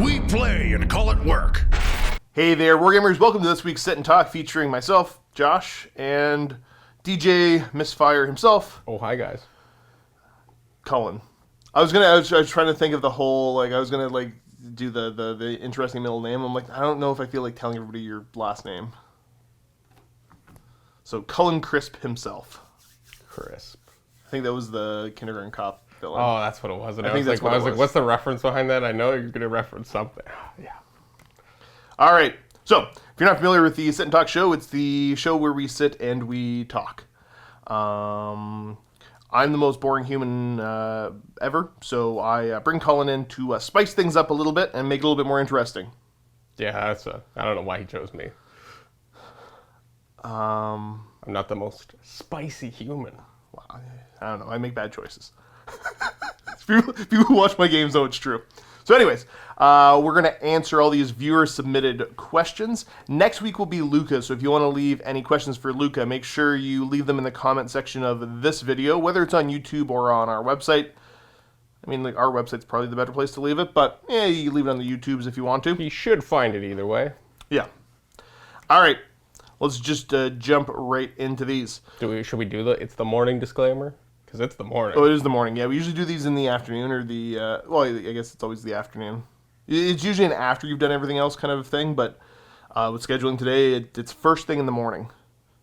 We play and call it work. Hey there, Wargamers. Welcome to this week's Sit and Talk featuring myself, Josh, and DJ Misfire himself. Oh, hi guys. Cullen. I was trying to think of the whole, I was gonna do the interesting middle name. I'm like, I don't know if I feel like telling everybody your last name. So Cullen Crisp himself. Crisp. I think that was the kindergarten cop villain. Oh, that's what it was. And I think that's what it was. What's the reference behind that? I know you're going to reference something. Yeah. All right. So, if you're not familiar with the Sit and Talk show, it's the show where we sit and we talk. I'm the most boring human ever, so I bring Cullen in to spice things up a little bit and make it a little bit more interesting. Yeah, I don't know why he chose me. I'm not the most spicy human. Well, I don't know. I make bad choices. People who watch my games know it's true. So anyways, we're going to answer all these viewer-submitted questions. Next week will be Luka, so if you want to leave any questions for Luka, make sure you leave them in the comment section of this video, whether it's on YouTube or on our website. I mean, our website's probably the better place to leave it, but yeah, you can leave it on the YouTubes if you want to. You should find it either way. Yeah. All right. Let's just jump right into these. Should we do it's the morning disclaimer? Because it's the morning. Oh, it is the morning. Yeah, we usually do these in the afternoon or well, I guess it's always the afternoon. It's usually an after you've done everything else kind of thing, but with scheduling today, it's first thing in the morning.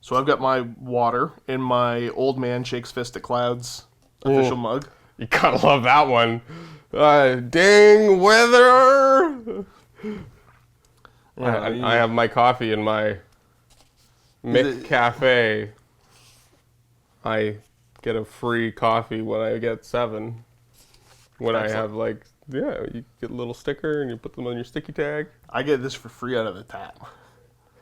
So I've got my water in my old man shakes fist at clouds official mug. You gotta love that one. Dang weather! Yeah, I have my coffee in my Mick Cafe. I get a free coffee when I get 7. When Excellent. I have you get a little sticker and you put them on your sticky tag. I get this for free out of the tap.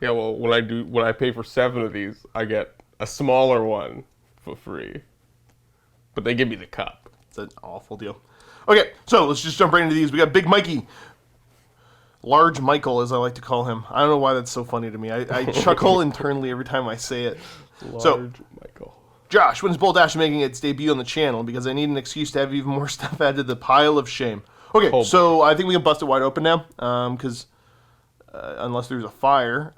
Yeah, well, when I pay for 7 of these, I get a smaller one for free. But they give me the cup. It's an awful deal. Okay, so let's just jump right into these. We got Big Mikey. Large Michael, as I like to call him. I don't know why that's so funny to me. I chuckle internally every time I say it. Large Michael. Josh, when is Bolt Action making its debut on the channel? Because I need an excuse to have even more stuff added to the pile of shame. Okay, so I think we can bust it wide open now. Because unless there's a fire,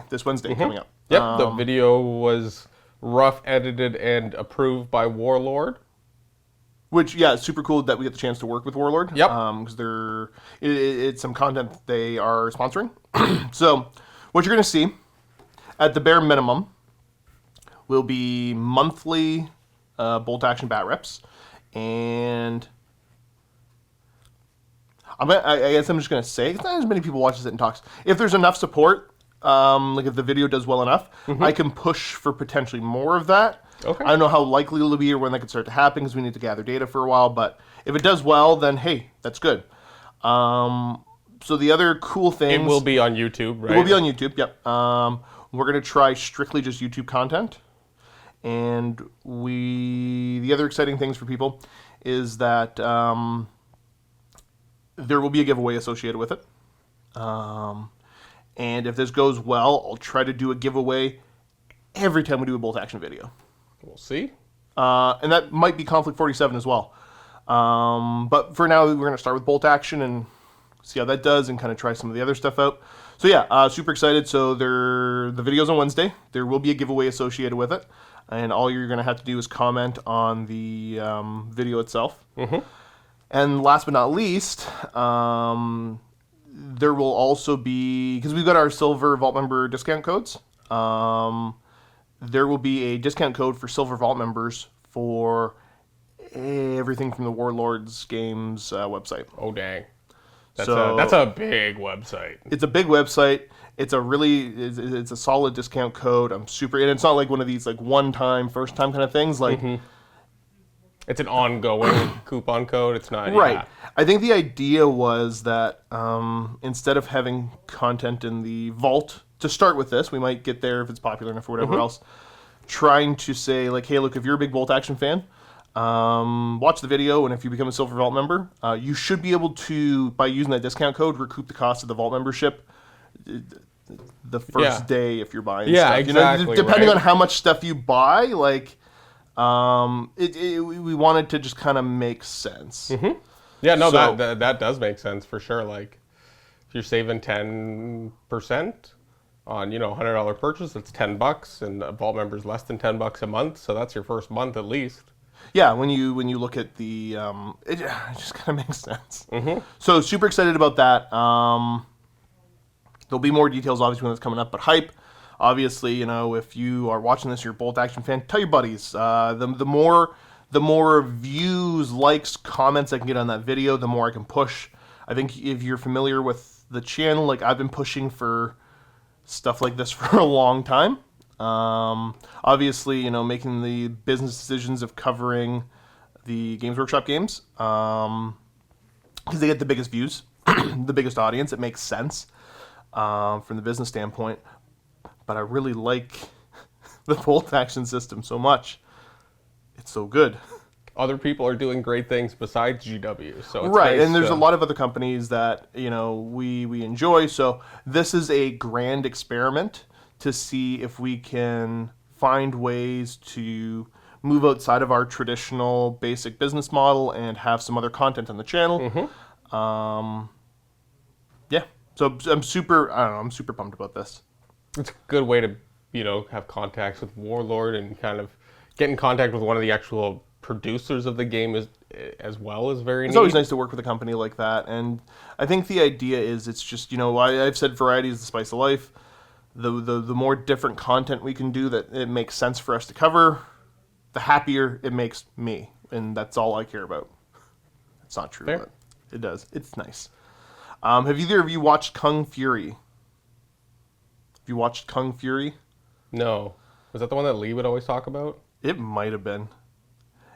this Wednesday coming up. Yep, the video was rough edited and approved by Warlord. Which, yeah, it's super cool that we get the chance to work with Warlord. Yep. Because it's some content they are sponsoring. So, what you're going to see, at the bare minimum, will be monthly Bolt Action bat reps. And I guess I'm just going to say, it's not as many people watch Sit and Talks. If there's enough support, if the video does well enough, I can push for potentially more of that. Okay. I don't know how likely it'll be or when that could start to happen because we need to gather data for a while. But if it does well, then hey, that's good. So the other cool things... It will be on YouTube, right? It will be on YouTube, yep. We're going to try strictly just YouTube content. And the other exciting things for people is that there will be a giveaway associated with it. And if this goes well, I'll try to do a giveaway every time we do a Bolt Action video. We'll see. And that might be Conflict 47 as well. But for now, we're going to start with Bolt Action and see how that does and kind of try some of the other stuff out. So yeah, super excited. So the video's on Wednesday. There will be a giveaway associated with it. And all you're going to have to do is comment on the video itself. And last but not least, there will also be, because we've got our Silver Vault member discount codes, there will be a discount code for Silver Vault members for everything from the Warlords Games website. Oh, dang. That's a big website. It's a big website. It's a solid discount code. And it's not like one of these one-time, first-time kind of things. It's an ongoing coupon code. It's not... Right. Yeah. I think the idea was that instead of having content in the vault, to start with this, we might get there if it's popular enough or whatever else, trying to say, hey, look, if you're a big Bolt Action fan, watch the video, and if you become a Silver Vault member, you should be able to, by using that discount code, recoup the cost of the Vault membership the first day if you're buying stuff. Exactly, depending on how much stuff you buy, we wanted to just kind of make sense. Yeah, no, So- that does make sense for sure. Like, if you're saving 10% on, $100 purchase, that's $10, and a Vault member is less than $10 a month, so that's your first month at least. Yeah, when you look at the, it just kind of makes sense. Mm-hmm. So super excited about that. There'll be more details obviously when it's coming up, but hype. Obviously, if you are watching this, you're a bolt action fan, tell your buddies. The more views, likes, comments I can get on that video, the more I can push. I think if you're familiar with the channel, like I've been pushing for stuff like this for a long time. Obviously, making the business decisions of covering the Games Workshop games, because they get the biggest views, the biggest audience. It makes sense from the business standpoint. But I really like the bolt action system so much. It's so good. Other people are doing great things besides GW, so it's Right, nice and there's to- a lot of other companies that we enjoy. So this is a grand experiment to see if we can find ways to move outside of our traditional basic business model and have some other content on the channel. Mm-hmm. Yeah, so I'm super pumped about this. It's a good way to, have contacts with Warlord and kind of get in contact with one of the actual producers of the game as well is very neat. It's always nice to work with a company like that, and I think the idea is it's just I've said variety is the spice of life. The more different content we can do that it makes sense for us to cover, the happier it makes me, and that's all I care about. It's not true, Fair. but it does. It's nice. Have either of you watched Kung Fury? Have you watched Kung Fury? No. Was that the one that Lee would always talk about? It might have been.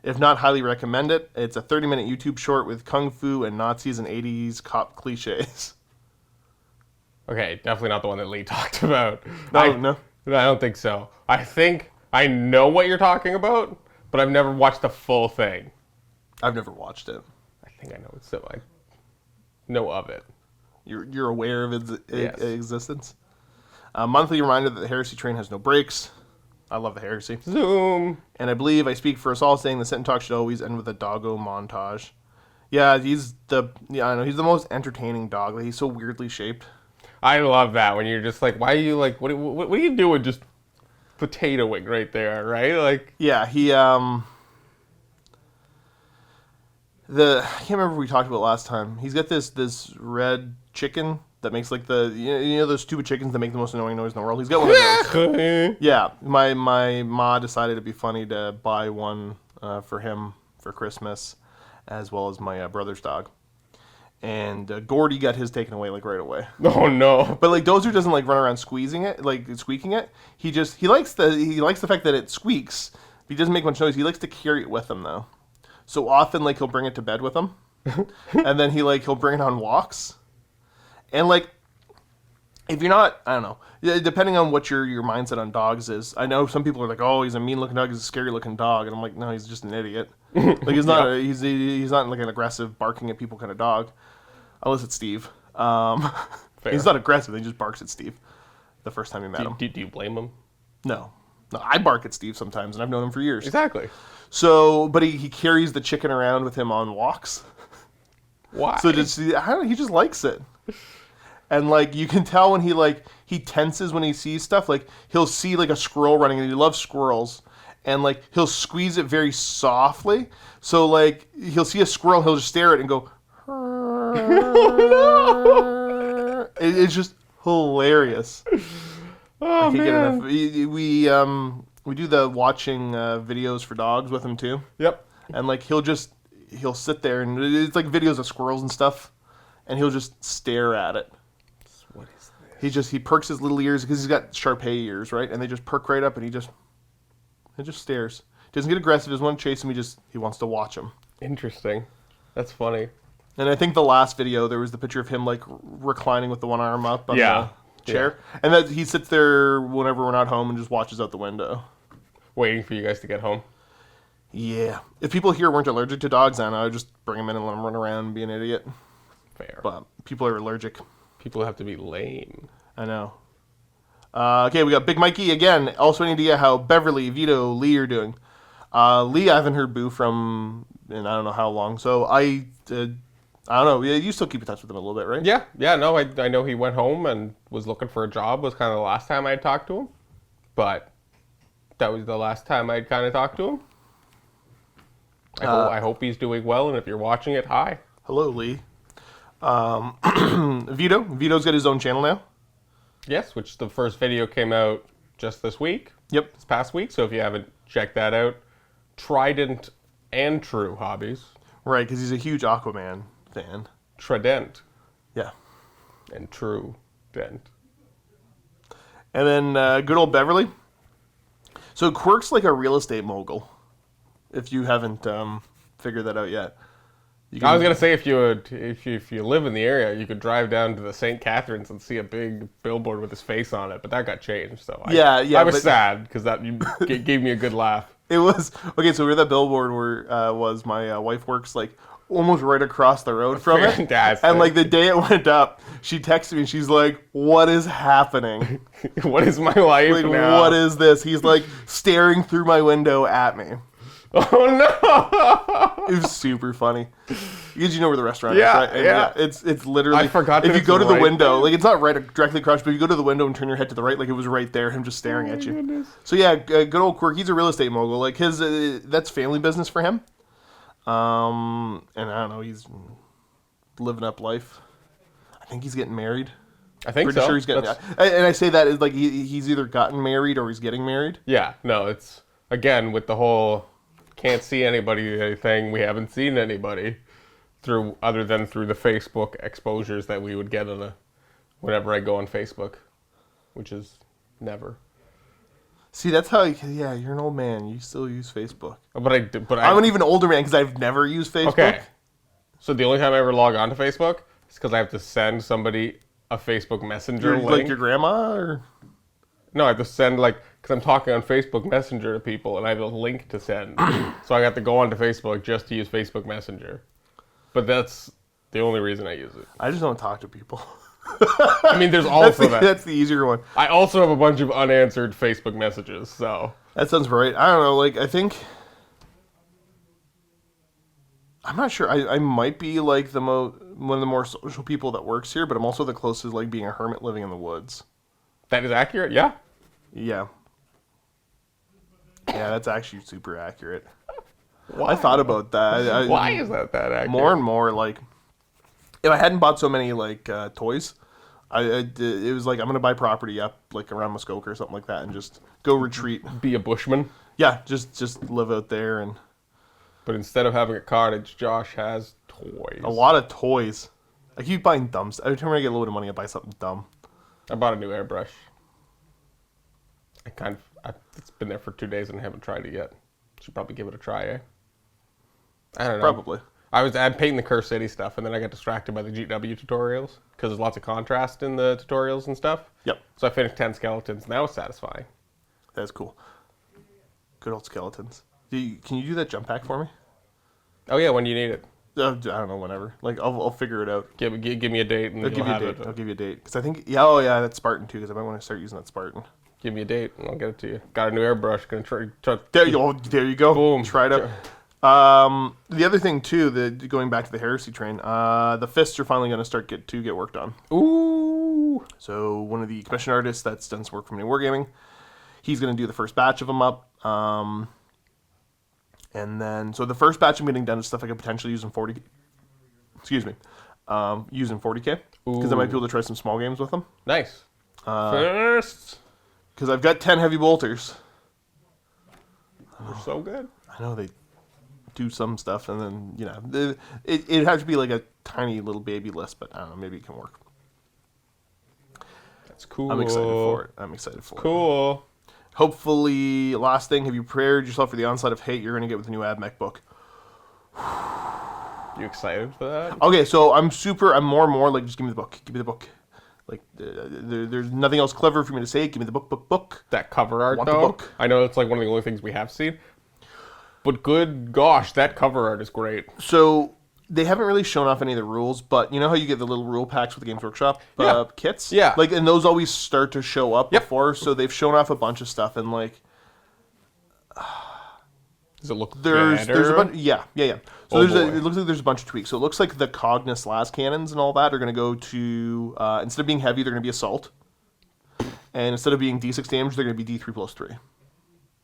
If not, highly recommend it. It's a 30-minute YouTube short with kung fu and Nazis and 80s cop cliches. Okay, definitely not the one that Lee talked about. No. I don't think so. I think I know what you're talking about, but I've never watched the full thing. I've never watched it. I think I know it, so I know of it. You're aware of its Yes. existence. A monthly reminder that the heresy train has no brakes. I love the heresy. Zoom. And I believe I speak for us all saying the sit and talk should always end with a doggo montage. Yeah, I know he's the most entertaining dog. Like, he's so weirdly shaped. I love that when you're just like, why are you like, what are you doing just potatoing right there, right? Like, Yeah, he I can't remember what we talked about last time. He's got this red chicken that makes like those stupid chickens that make the most annoying noise in the world. He's got one of those. Yeah, my ma decided it'd be funny to buy one for him for Christmas, as well as my brother's dog. And Gordy got his taken away like right away. Oh no. But like Dozer doesn't like run around squeaking it. He likes the fact that it squeaks. But he doesn't make much noise. He likes to carry it with him though. So often like he'll bring it to bed with him, and then he'll bring it on walks. And like, if you're not, I don't know, depending on what your mindset on dogs is. I know some people are like, oh, he's a mean looking dog, he's a scary looking dog, and I'm like, no, he's just an idiot. Like he's not, he's not like an aggressive barking at people kind of dog, unless it's Steve. He's not aggressive; he just barks at Steve. The first time we met him. Do you blame him? No, I bark at Steve sometimes, and I've known him for years. Exactly. So, but he carries the chicken around with him on walks. Why? So I don't know, he just likes it. And like you can tell when he tenses when he sees stuff. Like he'll see like a squirrel running, and he loves squirrels. And like he'll squeeze it very softly. So like he'll see a squirrel, he'll just stare at it and go. It's just hilarious. Oh I can't get man. enough. We do the watching videos for dogs with him too. Yep. And like he'll sit there and it's like videos of squirrels and stuff, and he'll just stare at it. What is this? He perks his little ears because he's got Shar-Pei ears, right? And they just perk right up, and he just stares. Doesn't get aggressive. Doesn't want to chase him. He wants to watch him. Interesting. That's funny. And I think the last video there was the picture of him like reclining with the one arm up on Yeah. the chair, and that he sits there whenever we're not home and just watches out the window. Waiting for you guys to get home. Yeah. If people here weren't allergic to dogs, I would just bring them in and let them run around and be an idiot. Fair. But people are allergic. People have to be lame. I know. Okay, we got Big Mikey again. Also, any idea how Beverly, Vito, Lee are doing? Lee, I haven't heard boo from in I don't know how long. So I I don't know. Yeah, you still keep in touch with him a little bit, right? Yeah. No, I know he went home and was looking for a job. Was kind of the last time I talked to him, but that was the last time I'd kind of talked to him. I hope he's doing well, and if you're watching it, hi. Hello, Lee. Vito's got his own channel now. Yes, which the first video came out just this week. Yep. This past week. So if you haven't checked that out, Trident and True Hobbies. Right, because he's a huge Aquaman fan. Trident Yeah. and True Dent. And then good old Beverly. So Quirk's like a real estate mogul, if you haven't figured that out yet. I was gonna say if you live in the area, you could drive down to the St. Catharines and see a big billboard with his face on it, but that got changed. So I was sad because that gave me a good laugh. It was okay. So where that billboard was, my wife works like almost right across the road from it. Fantastic. And like the day it went up, she texted me and she's like, "What is happening? What is my life Like, now? what is this?" He's like staring through my window at me. Oh no! It was super funny. Because you know where the restaurant Yeah, is, right? And yeah. It's literally. I forgot if that you it's go to the right window, there. like it's not right directly across, but if you go to the window and turn your head to the right, like it was right there, him just staring at you. Goodness. So yeah, good old Quirk. He's a real estate mogul. Like his, that's family business for him. And I don't know, he's living up life. I think he's getting married. I think Pretty so. sure he's getting. And I say that is like he's either gotten married or he's getting married. Yeah, no, it's again with the whole can't see anybody thing. We haven't seen anybody other than through the Facebook exposures that we would get whenever I go on Facebook, which is never. See, that's how. Yeah, you're an old man. You still use Facebook. But I'm an even older man because I've never used Facebook. Okay. So the only time I ever log on to Facebook is because I have to send somebody a Facebook Messenger link. Like your grandma, or No, I have to send because I'm talking on Facebook Messenger to people, and I have a link to send. So I got to go onto Facebook just to use Facebook Messenger. But that's the only reason I use it. I just don't talk to people. I mean, there's also that. That's the easier one. I also have a bunch of unanswered Facebook messages, so. That sounds right. I don't know. Like I think. I'm not sure. I might be like one of the more social people that works here, but I'm also the closest like being a hermit living in the woods. That is accurate, yeah? Yeah. Yeah, that's actually super accurate. Why? I thought about that. Why is that accurate? More and more, like, if I hadn't bought so many, like, toys, it was like, I'm going to buy property up, like, around Muskoka or something like that, and just go retreat. Be a bushman? Yeah, just live out there. And But instead of having a cottage, Josh has toys. a lot of toys. I keep buying dumb stuff. Every time I get a little bit of money, I buy something dumb. I bought a new airbrush. It's been there for 2 days and I haven't tried it yet. Should probably give it a try, eh? I don't know. Probably. I'm painting the Curse City stuff, and then I got distracted by the GW tutorials because there's lots of contrast in the tutorials and stuff. Yep. So I finished 10 skeletons, and that was satisfying. That's cool. Good old skeletons. Can you do that jump pack for me? Oh yeah, when do you need it? I don't know, whenever. Like, I'll figure it out. Give me a date, and I'll give you'll you a have date. it. I'll give you a date. Because I think, yeah, that's Spartan too, because I might want to start using that Spartan. Give me a date, and I'll get it to you. Got a new airbrush. Gonna try. There you go. Boom. Try it out. The other thing too, going back to the heresy train, the fists are finally going to start get worked on. Ooh. So one of the commission artists that's done some work for MiniWarGaming, he's going to do the first batch of them up. And then, so the first batch I'm getting done is stuff I could potentially use in 40. Excuse me, use in 40K because I might be able to try some small games with them. Nice. First. Because I've got 10 heavy bolters. They're so good. I know they do some stuff, and then it'd have to be like a tiny little baby list, but I don't know, maybe it can work. That's cool. I'm excited for it. Cool. Hopefully, last thing, have you prepared yourself for the onslaught of hate you're going to get with the new AdMech book? You excited for that? Okay, so I'm more and more like, just give me the book. Give me the book. Like, there's nothing else clever for me to say. Give me the book. That cover art, Want the though. book. I know it's like one of the only things we have seen. But good gosh, that cover art is great. So, they haven't really shown off any of the rules, but you know how you get the little rule packs with the Games Workshop kits? Yeah. Like, and those always start to show up Yep. before, so they've shown off a bunch of stuff, and like, Does it look there's better? a bunch, yeah. So it looks like there's a bunch of tweaks. So it looks like the Cognis las cannons and all that are going to go to, instead of being heavy, they're going to be assault. And instead of being D6 damage, they're going to be D3+3.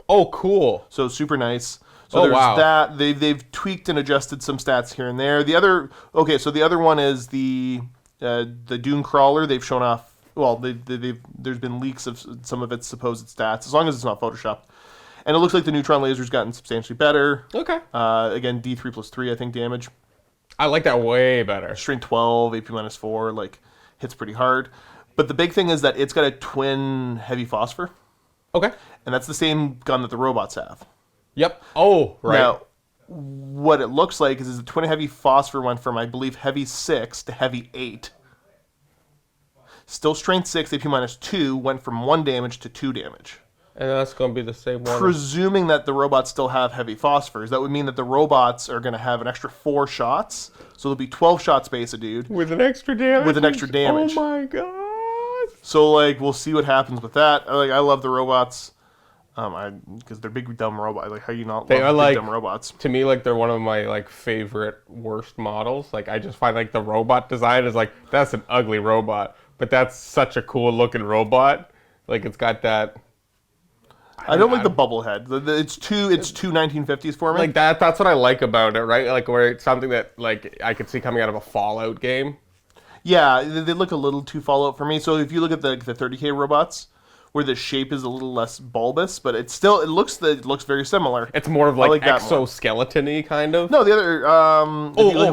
Oh, cool. So super nice. So there's that. They've tweaked and adjusted some stats here and there. The other one is the Dune Crawler. They've shown off. Well, there's been leaks of some of its supposed stats, as long as it's not photoshopped. And it looks like the neutron laser's gotten substantially better. Okay. Again, D3+3, I think, damage. I like that way better. Strength 12, AP -4, like, hits pretty hard. But the big thing is that it's got a twin heavy phosphor. Okay. And that's the same gun that the robots have. Yep. Oh, right. Now, what it looks like is the twin heavy phosphor went from, I believe, heavy 6 to heavy 8. Still strength 6, AP -2, went from 1 damage to 2 damage. And that's going to be the same one. Presuming that the robots still have heavy phosphors, that would mean that the robots are going to have an extra 4 shots. So there'll be 12 shots base a dude. With an extra damage? With an extra damage. Oh my god. So, like, we'll see what happens with that. Like, I love the robots. Because they're big, dumb robots. Like, how you not love big, dumb robots? To me, like, they're one of my, like, favorite worst models. Like, I just find, like, the robot design is, like, that's an ugly robot. But that's such a cool-looking robot. Like, it's got that... I don't like the bubble head. It's two 1950s for me. Like, that's what I like about it, right? Like, where it's something that, like, I could see coming out of a Fallout game. Yeah, they look a little too Fallout for me. So if you look at the 30K robots, where the shape is a little less bulbous, but it looks very similar. It's more of like exoskeleton-y kind of. No, the other.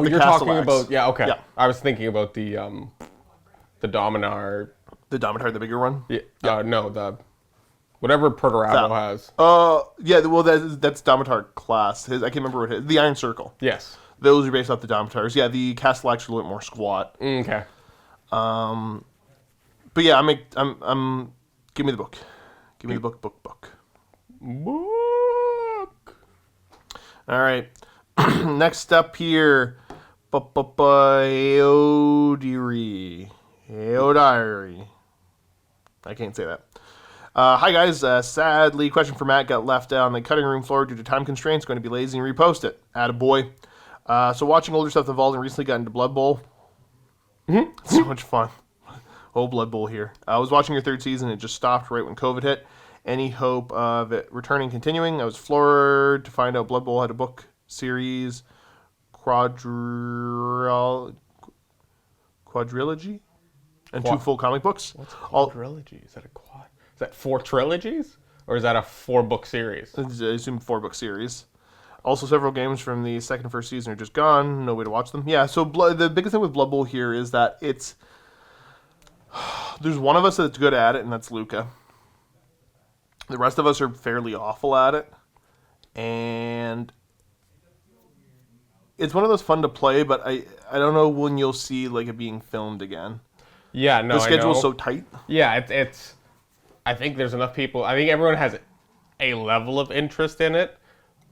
You're talking about okay. Yeah. I was thinking about the Dominar. The Dominar, the bigger one. Yeah. No, the whatever Perturabo has. Yeah. Well, that's Dominar class. I can't remember what it is. The Iron Circle. Yes. Those are based off the Domitars. Yeah, the Castellax are a little bit more squat. Okay. But yeah, I'm. Give me the book. Give me the book. Book. All right. Next up here. Eodiri. I can't say that. Hi, guys. Sadly, question for Matt got left on the cutting room floor due to time constraints. Going to be lazy and repost it. Attaboy. So watching older stuff evolved and recently got into Blood Bowl. So much fun. Oh, Blood Bowl here. I was watching your 3rd season. It just stopped right when COVID hit. Any hope of it returning, continuing? I was floored to find out Blood Bowl had a book series, quadrilogy, and 2 full comic books. What's a quadrilogy? Is that a quad? Is that 4 trilogies? Or is that a 4-book series? I assume 4-book series. Also, several games from the 2nd and 1st season are just gone. No way to watch them. Yeah, so the biggest thing with Blood Bowl here is that it's... There's one of us that's good at it, and that's Luka. The rest of us are fairly awful at it. And it's one of those fun to play, but I don't know when you'll see like it being filmed again. Yeah, no, the schedule's so tight. Yeah, it's I think there's enough people. I think everyone has a level of interest in it,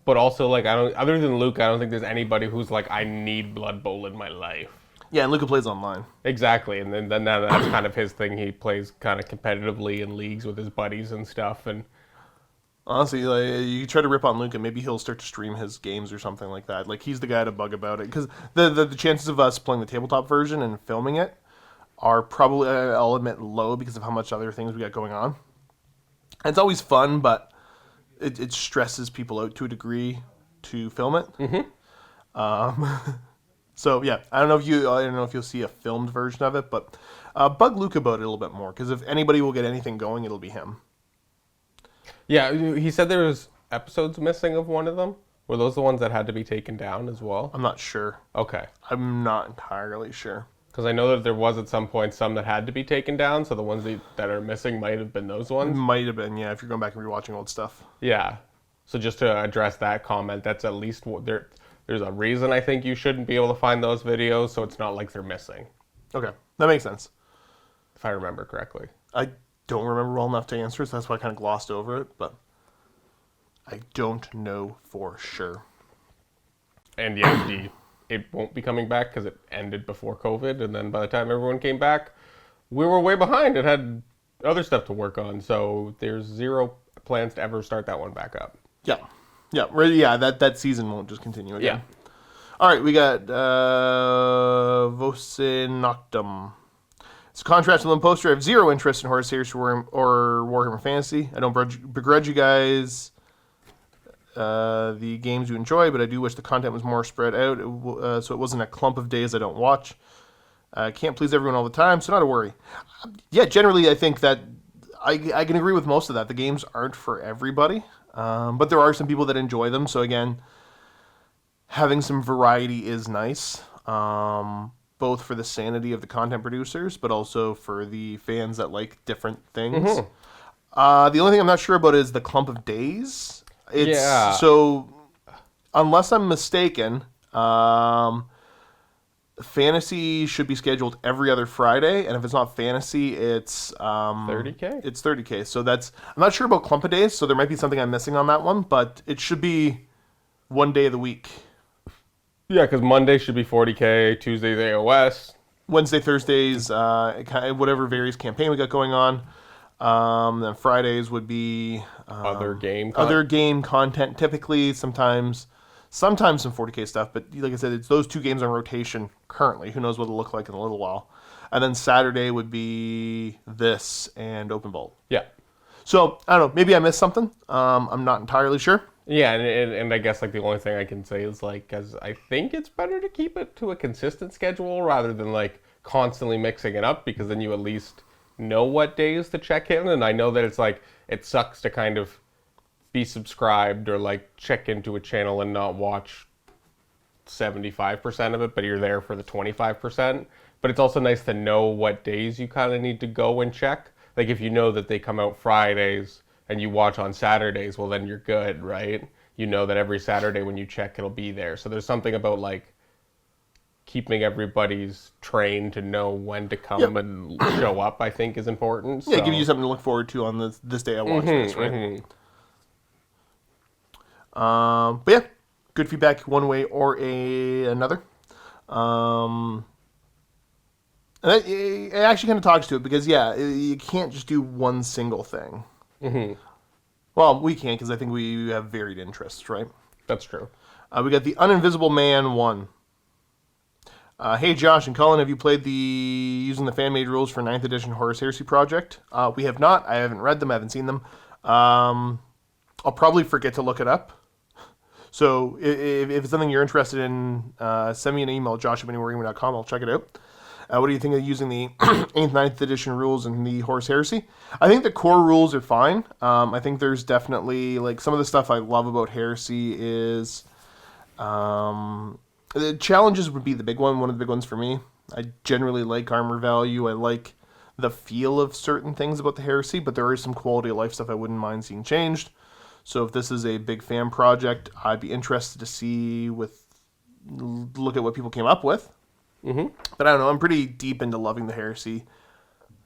but also like other than Luka, I don't think there's anybody who's like, I need Blood Bowl in my life. Yeah, and Luka plays online. Exactly, and then that's kind of his thing. He plays kind of competitively in leagues with his buddies and stuff. And honestly, like, you try to rip on Luka, maybe he'll start to stream his games or something like that. Like, he's the guy to bug about it. Because the chances of us playing the tabletop version and filming it are probably, I'll admit, low because of how much other things we got going on. And it's always fun, but it stresses people out to a degree to film it. Mm-hmm. So yeah, I don't know if you'll see a filmed version of it, but bug Luka about it a little bit more, because if anybody will get anything going, it'll be him. Yeah, he said there was episodes missing of one of them. Were those the ones that had to be taken down as well? I'm not sure. Okay. I'm not entirely sure. Because I know that there was at some point some that had to be taken down, so the ones that are missing might have been those ones. Might have been, yeah, if you're going back and rewatching old stuff. Yeah. So just to address that comment, that's at least there's a reason I think you shouldn't be able to find those videos, so it's not like they're missing. Okay, that makes sense. If I remember correctly. I don't remember well enough to answer, so that's why I kind of glossed over it, but I don't know for sure. And yeah, it won't be coming back because it ended before COVID, and then by the time everyone came back, we were way behind and had other stuff to work on, so there's zero plans to ever start that one back up. Yeah, that season won't just continue again. All right, we got Vose Noctum. It's a contrast with poster. I have zero interest in Horus Heresy or Warhammer Fantasy. I don't begrudge you guys the games you enjoy, but I do wish the content was more spread out, so it wasn't a clump of days I don't watch. I can't please everyone all the time, so not a worry. Yeah, generally I think that I can agree with most of that. The games aren't for everybody, but there are some people that enjoy them. So again, having some variety is nice, both for the sanity of the content producers, but also for the fans that like different things. The only thing I'm not sure about is the clump of days. So, unless I'm mistaken, fantasy should be scheduled every other Friday, and if it's not fantasy, it's 30K? It's 30K. So I'm not sure about clump of days, so there might be something I'm missing on that one, but it should be one day of the week. Yeah, because Monday should be 40K, Tuesday's AOS. Wednesday, Thursdays, whatever various campaign we got going on. Then Fridays would be Other game content, typically, sometimes some 40K stuff, but like I said, it's those two games on rotation currently. Who knows what it'll look like in a little while. And then Saturday would be this and Open Vault. Yeah. So, I don't know, maybe I missed something. I'm not entirely sure. Yeah, and I guess like the only thing I can say is like, because I think it's better to keep it to a consistent schedule rather than like constantly mixing it up, because then you at least know what days to check in. And I know that it's like, it sucks to kind of be subscribed or like check into a channel and not watch 75% of it, but you're there for the 25%. But it's also nice to know what days you kind of need to go and check. Like if you know that they come out Fridays and you watch on Saturdays, well then you're good, right? You know that every Saturday when you check, it'll be there. So there's something about like keeping everybody's trained to know when to come and show up, I think is important. Yeah, give you something to look forward to on this day I watch this, right? But yeah, good feedback one way or another. And it actually kind of talks to it because, yeah, you can't just do one single thing. Well, we can't because I think we have varied interests, right? That's true. We got the Uninvisible Man 1. Hey, Josh and Cullen, have you played using the fan-made rules for 9th edition Horus Heresy project? We have not. I haven't read them. I haven't seen them. I'll probably forget to look it up. So if it's something you're interested in, send me an email, josh@MiniWarGaming.com. I'll check it out. What do you think of using the 8th, 9th edition rules in the Horus Heresy? I think the core rules are fine. I think there's definitely, like, some of the stuff I love about Heresy is... the challenges would be one of the big ones for me. I generally like armor value. I like the feel of certain things about the Heresy, but there is some quality of life stuff I wouldn't mind seeing changed. So if this is a big fan project, I'd be interested to look at what people came up with. But I don't know, I'm pretty deep into loving the Heresy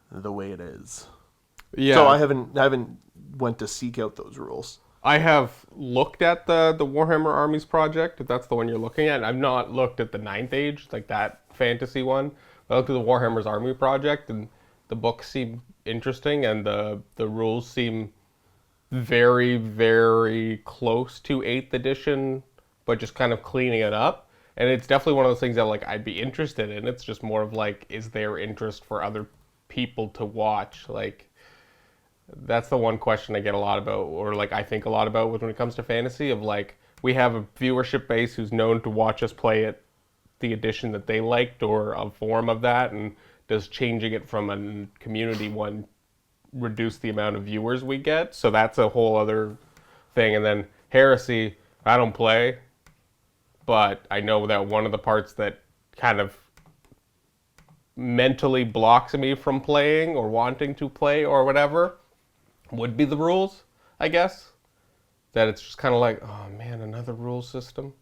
the way it is. Yeah. So I haven't went to seek out those rules. I have looked at the Warhammer Armies project, if that's the one you're looking at. I've not looked at the 9th Age, like that fantasy one. I looked at the Warhammer's Army project, and the books seem interesting, and the rules seem very, very close to 8th edition, but just kind of cleaning it up. And it's definitely one of those things that like I'd be interested in. It's just more of like, is there interest for other people to watch? Like, that's the one question I get a lot about, or like I think a lot about when it comes to fantasy, of like, we have a viewership base who's known to watch us play it, the edition that they liked, or a form of that, and does changing it from a community one reduce the amount of viewers we get? So that's a whole other thing. And then Heresy, I don't play, but I know that one of the parts that kind of mentally blocks me from playing or wanting to play or whatever would be the rules, I guess. That it's just kind of like, oh man, another rule system?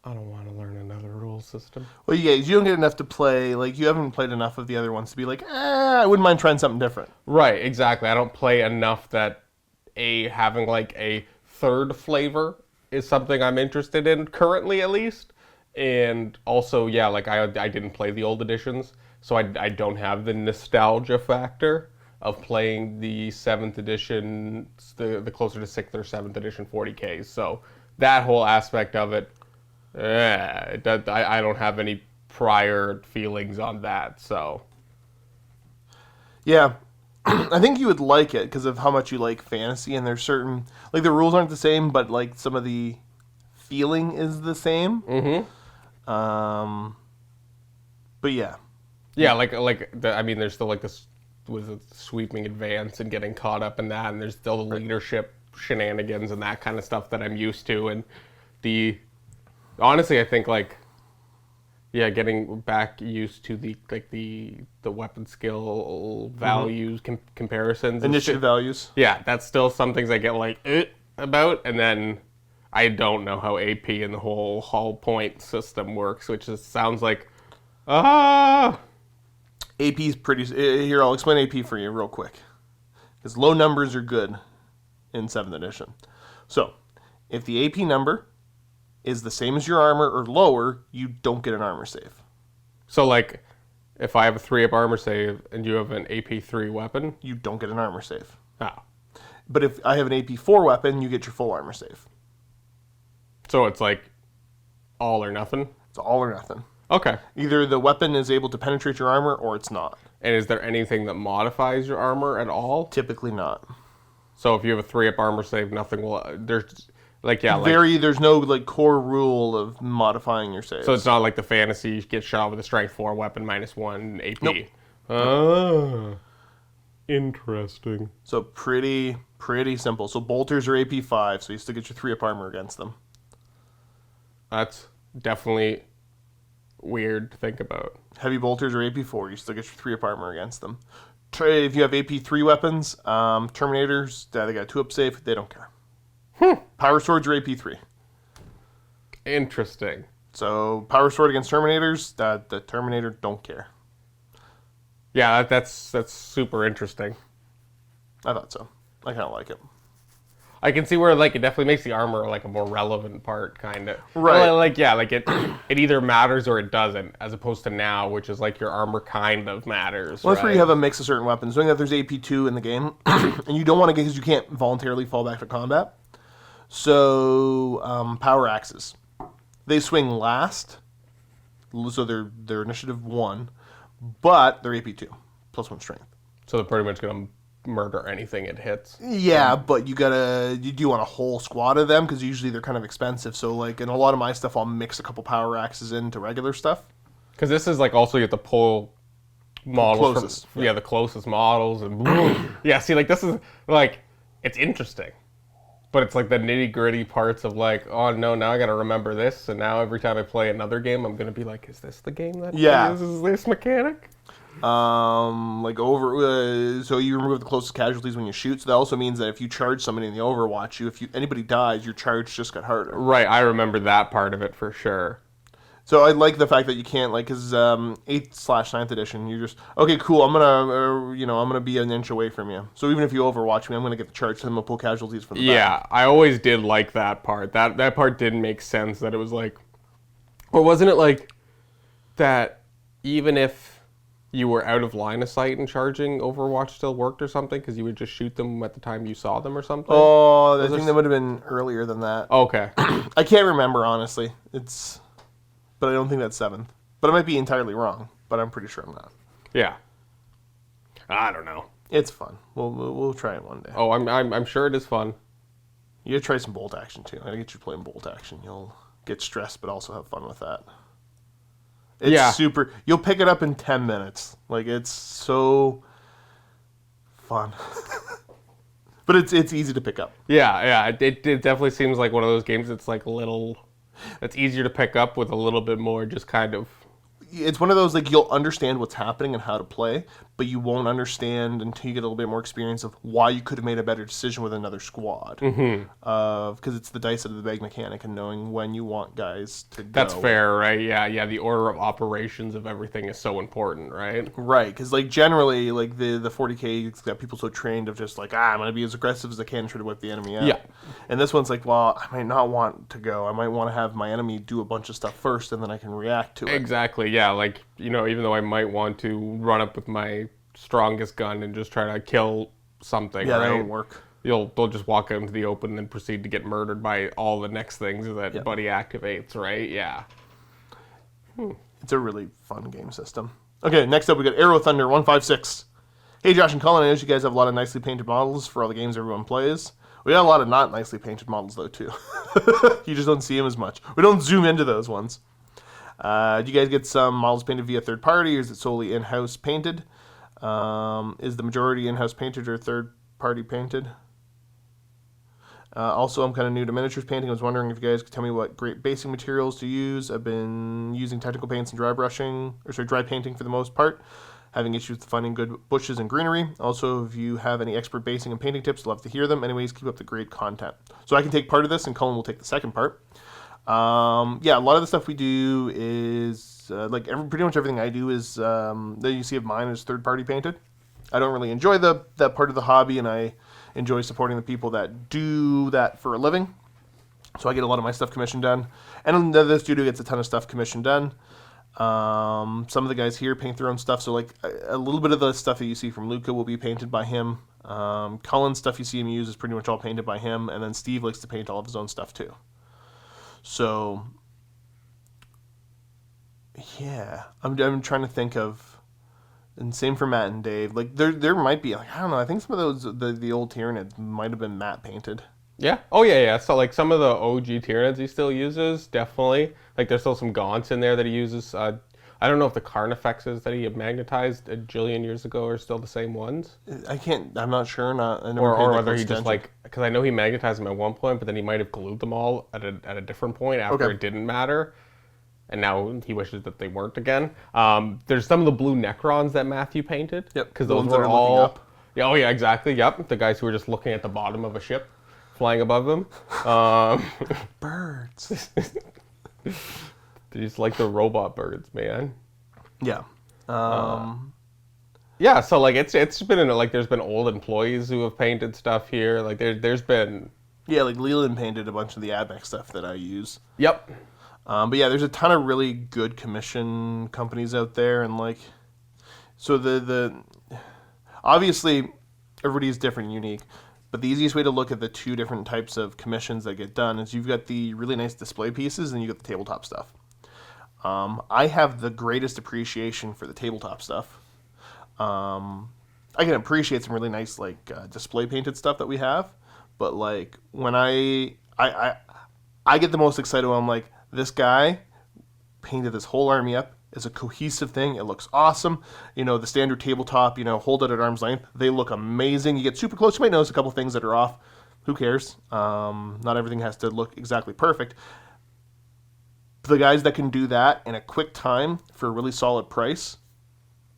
I don't want to learn another rule system. Well, you don't get enough to play, like, you haven't played enough of the other ones to be like, I wouldn't mind trying something different. Right, exactly. I don't play enough that having like a third flavor is something I'm interested in, currently at least. And also, yeah, like I didn't play the old editions, so I don't have the nostalgia factor of playing the 7th edition, the closer to 6th or 7th edition 40Ks. So that whole aspect of it, I don't have any prior feelings on that, so. Yeah. I think you would like it because of how much you like fantasy, and there's certain, like, the rules aren't the same, but, like, some of the feeling is the same. But yeah. Yeah, I mean, there's still, like, this with a sweeping advance and getting caught up in that, and there's still the leadership shenanigans and that kind of stuff that I'm used to, and honestly, I think, like, yeah, getting back used to the weapon skill values comparisons. Initiative values. Yeah, that's still some things I get like about, and then I don't know how AP and the whole hull point system works, which sounds like AP's pretty. Here, I'll explain AP for you real quick. Because low numbers are good in 7th edition. So, if the AP number is the same as your armor or lower, you don't get an armor save. So, like, if I have a 3-up armor save and you have an AP 3 weapon, you don't get an armor save. Oh. But if I have an AP 4 weapon, you get your full armor save. So it's like all or nothing? It's all or nothing. Okay. Either the weapon is able to penetrate your armor or it's not. And is there anything that modifies your armor at all? Typically not. So if you have a 3-up armor save, nothing will... There's no, like, core rule of modifying your saves. So it's not like the fantasy, you get shot with a strength 4 weapon -1 AP. Nope. Ah. Interesting. So pretty simple. So bolters are AP 5, so you still get your 3-up armor against them. That's definitely weird to think about. Heavy bolters are AP 4, you still get your 3-up armor against them. If you have AP 3 weapons, Terminators, they got a 2-up save, they don't care. Power swords are AP 3. Interesting. So power sword against Terminators, the Terminator don't care. Yeah, that's super interesting. I thought so. I kind of like it. I can see where, like, it definitely makes the armor, like, a more relevant part, kind of. Right. It either matters or it doesn't, as opposed to now, which is, like, your armor kind of matters, Well, that's right? where you have a mix of certain weapons. Knowing that there's AP2 in the game, and you don't want to get, because you can't voluntarily fall back to combat. So, power axes. They swing last, so they're initiative 1, but they're AP2, +1 strength. So they're pretty much going to murder anything it hits. Yeah, but you do want a whole squad of them, because usually they're kind of expensive. So, like, in a lot of my stuff, I'll mix a couple power axes into regular stuff. Because this is, like, also you have to pull models Closest, from the closest models. And yeah, see, like, this is, like, it's interesting. But it's like the nitty-gritty parts of, like, oh no, now I gotta remember this, and now every time I play another game, I'm gonna be like, is this the game that uses this mechanic? So you remove the closest casualties when you shoot. So that also means that if you charge somebody in the Overwatch, if anybody dies, your charge just got harder. Right, I remember that part of it for sure. So I like the fact that you can't, like, because 8/9th edition, you're just, okay, cool, I'm gonna be an inch away from you. So even if you Overwatch me, I'm gonna get the charge, so I'm gonna pull casualties from the back. Yeah, I always did like that part. That part didn't make sense. That it was like, or wasn't it like that? Even if you were out of line of sight and charging, Overwatch still worked or something, because you would just shoot them at the time you saw them or something. Oh, I think that would have been earlier than that. Okay, I can't remember, honestly. But I don't think that's 7th. But I might be entirely wrong. But I'm pretty sure I'm not. yeah. I don't know. It's fun. We'll try it one day. Oh, I'm sure it is fun. You gotta try some bolt action too. I gotta get you playing bolt action. You'll get stressed, but also have fun with that. It's super. You'll pick it up in 10 minutes. Like, it's so fun. But it's easy to pick up. Yeah. It definitely seems like one of those games that's like that's easier to pick up with a little bit more just kind of... It's one of those, like, you'll understand what's happening and how to play, but you won't understand until you get a little bit more experience of why you could have made a better decision with another squad. Because it's the dice out of the bag mechanic and knowing when you want guys to go. That's fair, right? Yeah. The order of operations of everything is so important, right? Right, because, like, generally, like, the 40k, it's got people so trained of just, like, I'm going to be as aggressive as I can to try to whip the enemy out. Yeah. And this one's like, well, I might not want to go. I might want to have my enemy do a bunch of stuff first, and then I can react to it. Exactly, yeah. Like, even though I might want to run up with my strongest gun and just try to kill something, Yeah, right? that would work. they'll just walk out into the open and proceed to get murdered by all the next things that Buddy activates, right? Yeah. It's a really fun game system. Okay, next up we got Arrow Thunder 156. Hey Josh and Cullen, I know you guys have a lot of nicely painted models for all the games everyone plays. We got a lot of not nicely painted models though too. You just don't see them as much. We don't zoom into those ones. Do you guys get some models painted via third party, or is it solely in-house painted? Is the majority in-house painted or third party painted? Also, I'm kind of new to miniatures painting. I was wondering if you guys could tell me what great basing materials to use. I've been using technical paints and dry painting for the most part. Having issues finding good bushes and greenery. Also, if you have any expert basing and painting tips, love to hear them. Anyways, keep up the great content. So I can take part of this, and Cullen will take the second part. Yeah, a lot of the stuff we do is pretty much everything I do is that you see of mine is third party painted. I don't really enjoy that part of the hobby, and I enjoy supporting the people that do that for a living. So I get a lot of my stuff commissioned done, and the studio gets a ton of stuff commissioned done. Some of the guys here paint their own stuff, so like a little bit of the stuff that you see from Luka will be painted by him. Cullen's stuff you see him use is pretty much all painted by him, and then Steve likes to paint all of his own stuff too. So, yeah, I'm trying to think of, and same for Matt and Dave. Like there might be, like, I don't know. I think some of those the old Tyranids might have been Matt painted. Yeah. Oh yeah. So like some of the OG Tyranids he still uses, definitely. Like there's still some Gaunts in there that he uses. I don't know if the Carnifexes that he had magnetized a jillion years ago are still the same ones. I'm not sure. Or whether he just because I know he magnetized them at one point, but then he might have glued them all at a different point after it didn't matter. And now he wishes that they weren't again. There's some of the blue Necrons that Matthew painted. Yep. Because those were all... Up. Yeah, oh yeah, exactly. Yep. The guys who were just looking at the bottom of a ship flying above them. Birds. They just like the robot birds, man. Yeah. Yeah, so like it's been like there's been old employees who have painted stuff here. Like there's been... Yeah, like Leland painted a bunch of the AdMech stuff that I use. Yep. But yeah, there's a ton of really good commission companies out there, and like, so the obviously everybody's different and unique, but the easiest way to look at the two different types of commissions that get done is you've got the really nice display pieces and you got the tabletop stuff. I have the greatest appreciation for the tabletop stuff. I can appreciate some really nice like display painted stuff that we have, but like when I get the most excited when I'm like, this guy painted this whole army up as a cohesive thing. It looks awesome. You know, the standard tabletop, hold it at arm's length. They look amazing. You get super close, you might notice a couple things that are off. Who cares? Not everything has to look exactly perfect. The guys that can do that in a quick time for a really solid price,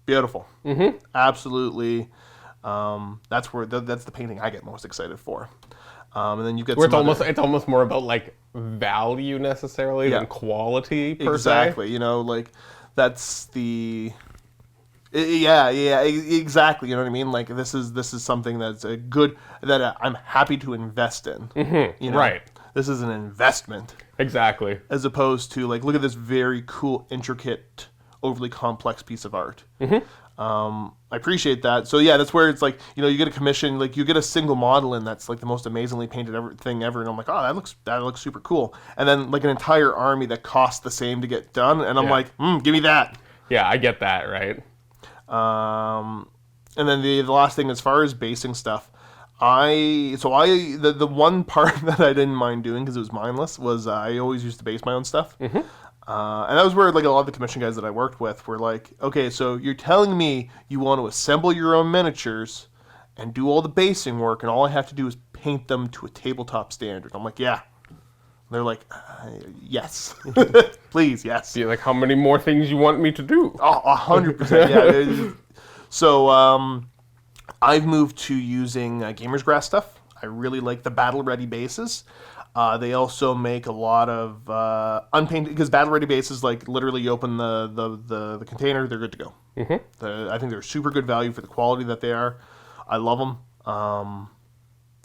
beautiful. Mm-hmm. Absolutely. That's the painting I get most excited for. And then you get where it's almost more about like value necessarily than quality per se. Exactly. Like that's the exactly. You know what I mean? Like this is something that's a good that I'm happy to invest in. Mm-hmm. Right. This is an investment. Exactly. As opposed to like, look at this very cool, intricate, overly complex piece of art. Mm-hmm. I appreciate that. So yeah, that's where it's like, you get a commission, like you get a single model and that's like the most amazingly painted thing ever. And I'm like, oh, that looks super cool. And then like an entire army that costs the same to get done. And I'm like, give me that. Yeah, I get that. Right. And then the last thing, as far as basing stuff, the one part that I didn't mind doing because it was mindless was I always used to base my own stuff. Mm-hmm. And that was where like a lot of the commission guys that I worked with were like, okay, so you're telling me you want to assemble your own miniatures and do all the basing work, and all I have to do is paint them to a tabletop standard. I'm like, yeah. They're like, yes, please, yes. Yeah, like how many more things you want me to do? 100%. Yeah. So I've moved to using Gamer's Grass stuff. I really like the battle ready bases. They also make a lot of unpainted, because battle ready bases, like literally you open the container, they're good to go. Mm-hmm. I think they're super good value for the quality that they are. I love them.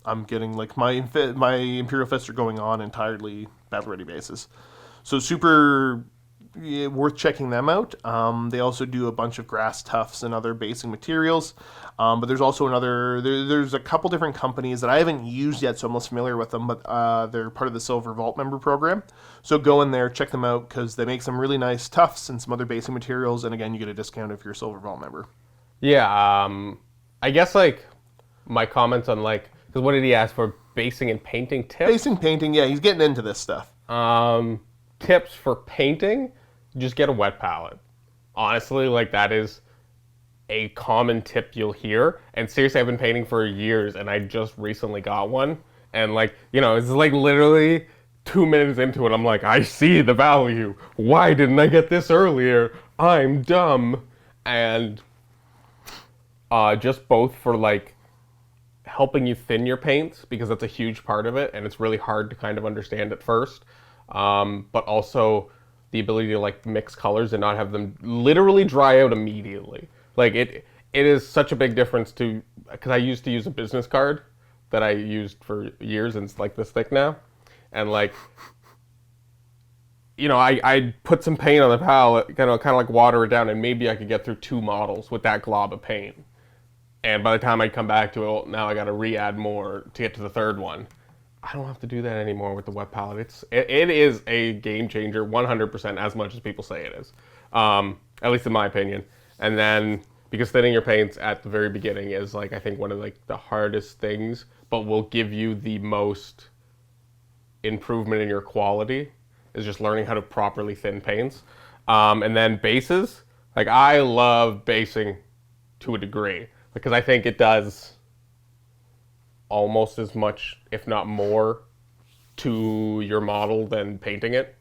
I'm getting like my Imperial Fists are going on entirely battle ready bases. So super, worth checking them out. They also do a bunch of grass tufts and other basing materials. But there's also there's a couple different companies that I haven't used yet, so I'm less familiar with them, but they're part of the Silver Vault member program. So go in there, check them out, because they make some really nice tufts and some other basing materials, and again, you get a discount if you're a Silver Vault member. Yeah, I guess, like, my comments on, like, because what did he ask for? Basing and painting tips? Basing, painting, yeah, he's getting into this stuff. Tips for painting, just get a wet palette. Honestly, like, that is a common tip you'll hear. And seriously, I've been painting for years, and I just recently got one. And, like, you know, it's like literally 2 minutes into it, I'm like, I see the value. Why didn't I get this earlier? I'm dumb. And just both for, like, helping you thin your paints, because that's a huge part of it, and it's really hard to kind of understand at first. But also the ability to, like, mix colors and not have them literally dry out immediately. Like, it is such a big difference because I used to use a business card that I used for years, and it's like this thick now. And, like, you know, I put some paint on the palette, kind of like water it down, and maybe I could get through 2 models with that glob of paint. And by the time I come back to it, well, now I got to re-add more to get to the 3rd one. I don't have to do that anymore with the wet palette. It is a game changer, 100%, as much as people say it is. At least in my opinion. And then, because thinning your paints at the very beginning is, like, I think one of, like, the hardest things, but will give you the most improvement in your quality, is just learning how to properly thin paints. And then bases, like, I love basing to a degree, because I think it does almost as much, if not more, to your model than painting it.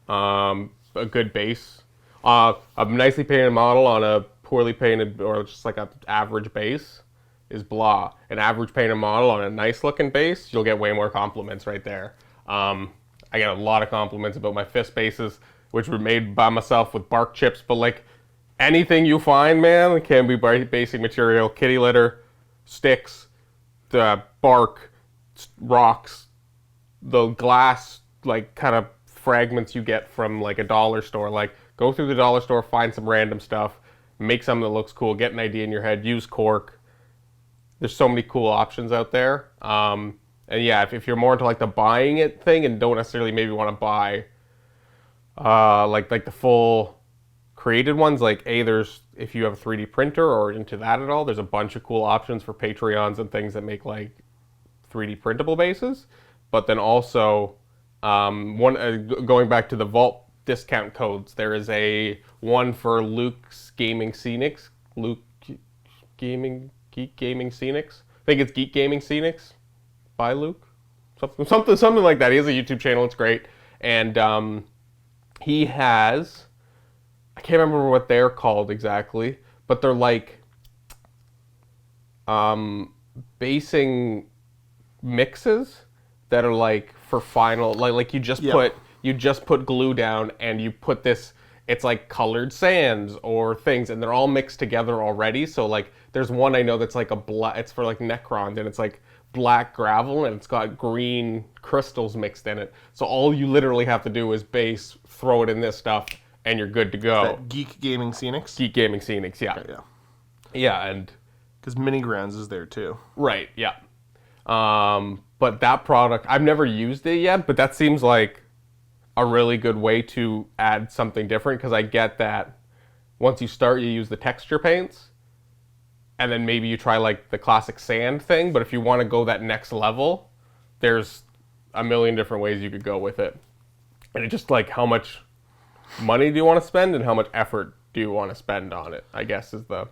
A good base. A nicely painted model on a poorly painted, or just like an average base, is blah. An average painted model on a nice looking base, you'll get way more compliments right there. I get a lot of compliments about my fist bases, which were made by myself with bark chips, but, like, anything you find, man, it can be basic material. Kitty litter, sticks, the bark, rocks, the glass, like, kind of fragments you get from, like, a dollar store. Like, go through the dollar store, find some random stuff, make something that looks cool, get an idea in your head, use cork. There's so many cool options out there. And yeah, if you're more into, like, the buying it thing and don't necessarily maybe want to buy like the full created ones, like, if you have a 3D printer or into that at all, there's a bunch of cool options for Patreons and things that make, like, 3D printable bases. But then also, going back to the Vault discount codes, there is one for Luke's Gaming Scenics. Geek Gaming Scenics. I think it's Geek Gaming Scenics by Luke. Something like that. He has a YouTube channel. It's great. And he has, I can't remember what they're called exactly, but they're like basing mixes that are, like, for final, like you just put glue down and you put this, it's like colored sands or things, and they're all mixed together already. So, like, there's one I know that's like it's for, like, Necrons, and it's like black gravel and it's got green crystals mixed in it. So all you literally have to do is base, throw it in this stuff, and you're good to go. Geek Gaming Scenics? Geek Gaming Scenics, yeah. Okay, yeah. Yeah, and because MiniWarGaming is there too. Right, yeah. But that product, I've never used it yet, but that seems like a really good way to add something different, because I get that once you start, you use the texture paints, and then maybe you try, like, the classic sand thing, but if you want to go that next level, there's a million different ways you could go with it. And it's just, like, how much money do you want to spend and how much effort do you want to spend on it, I guess, is the...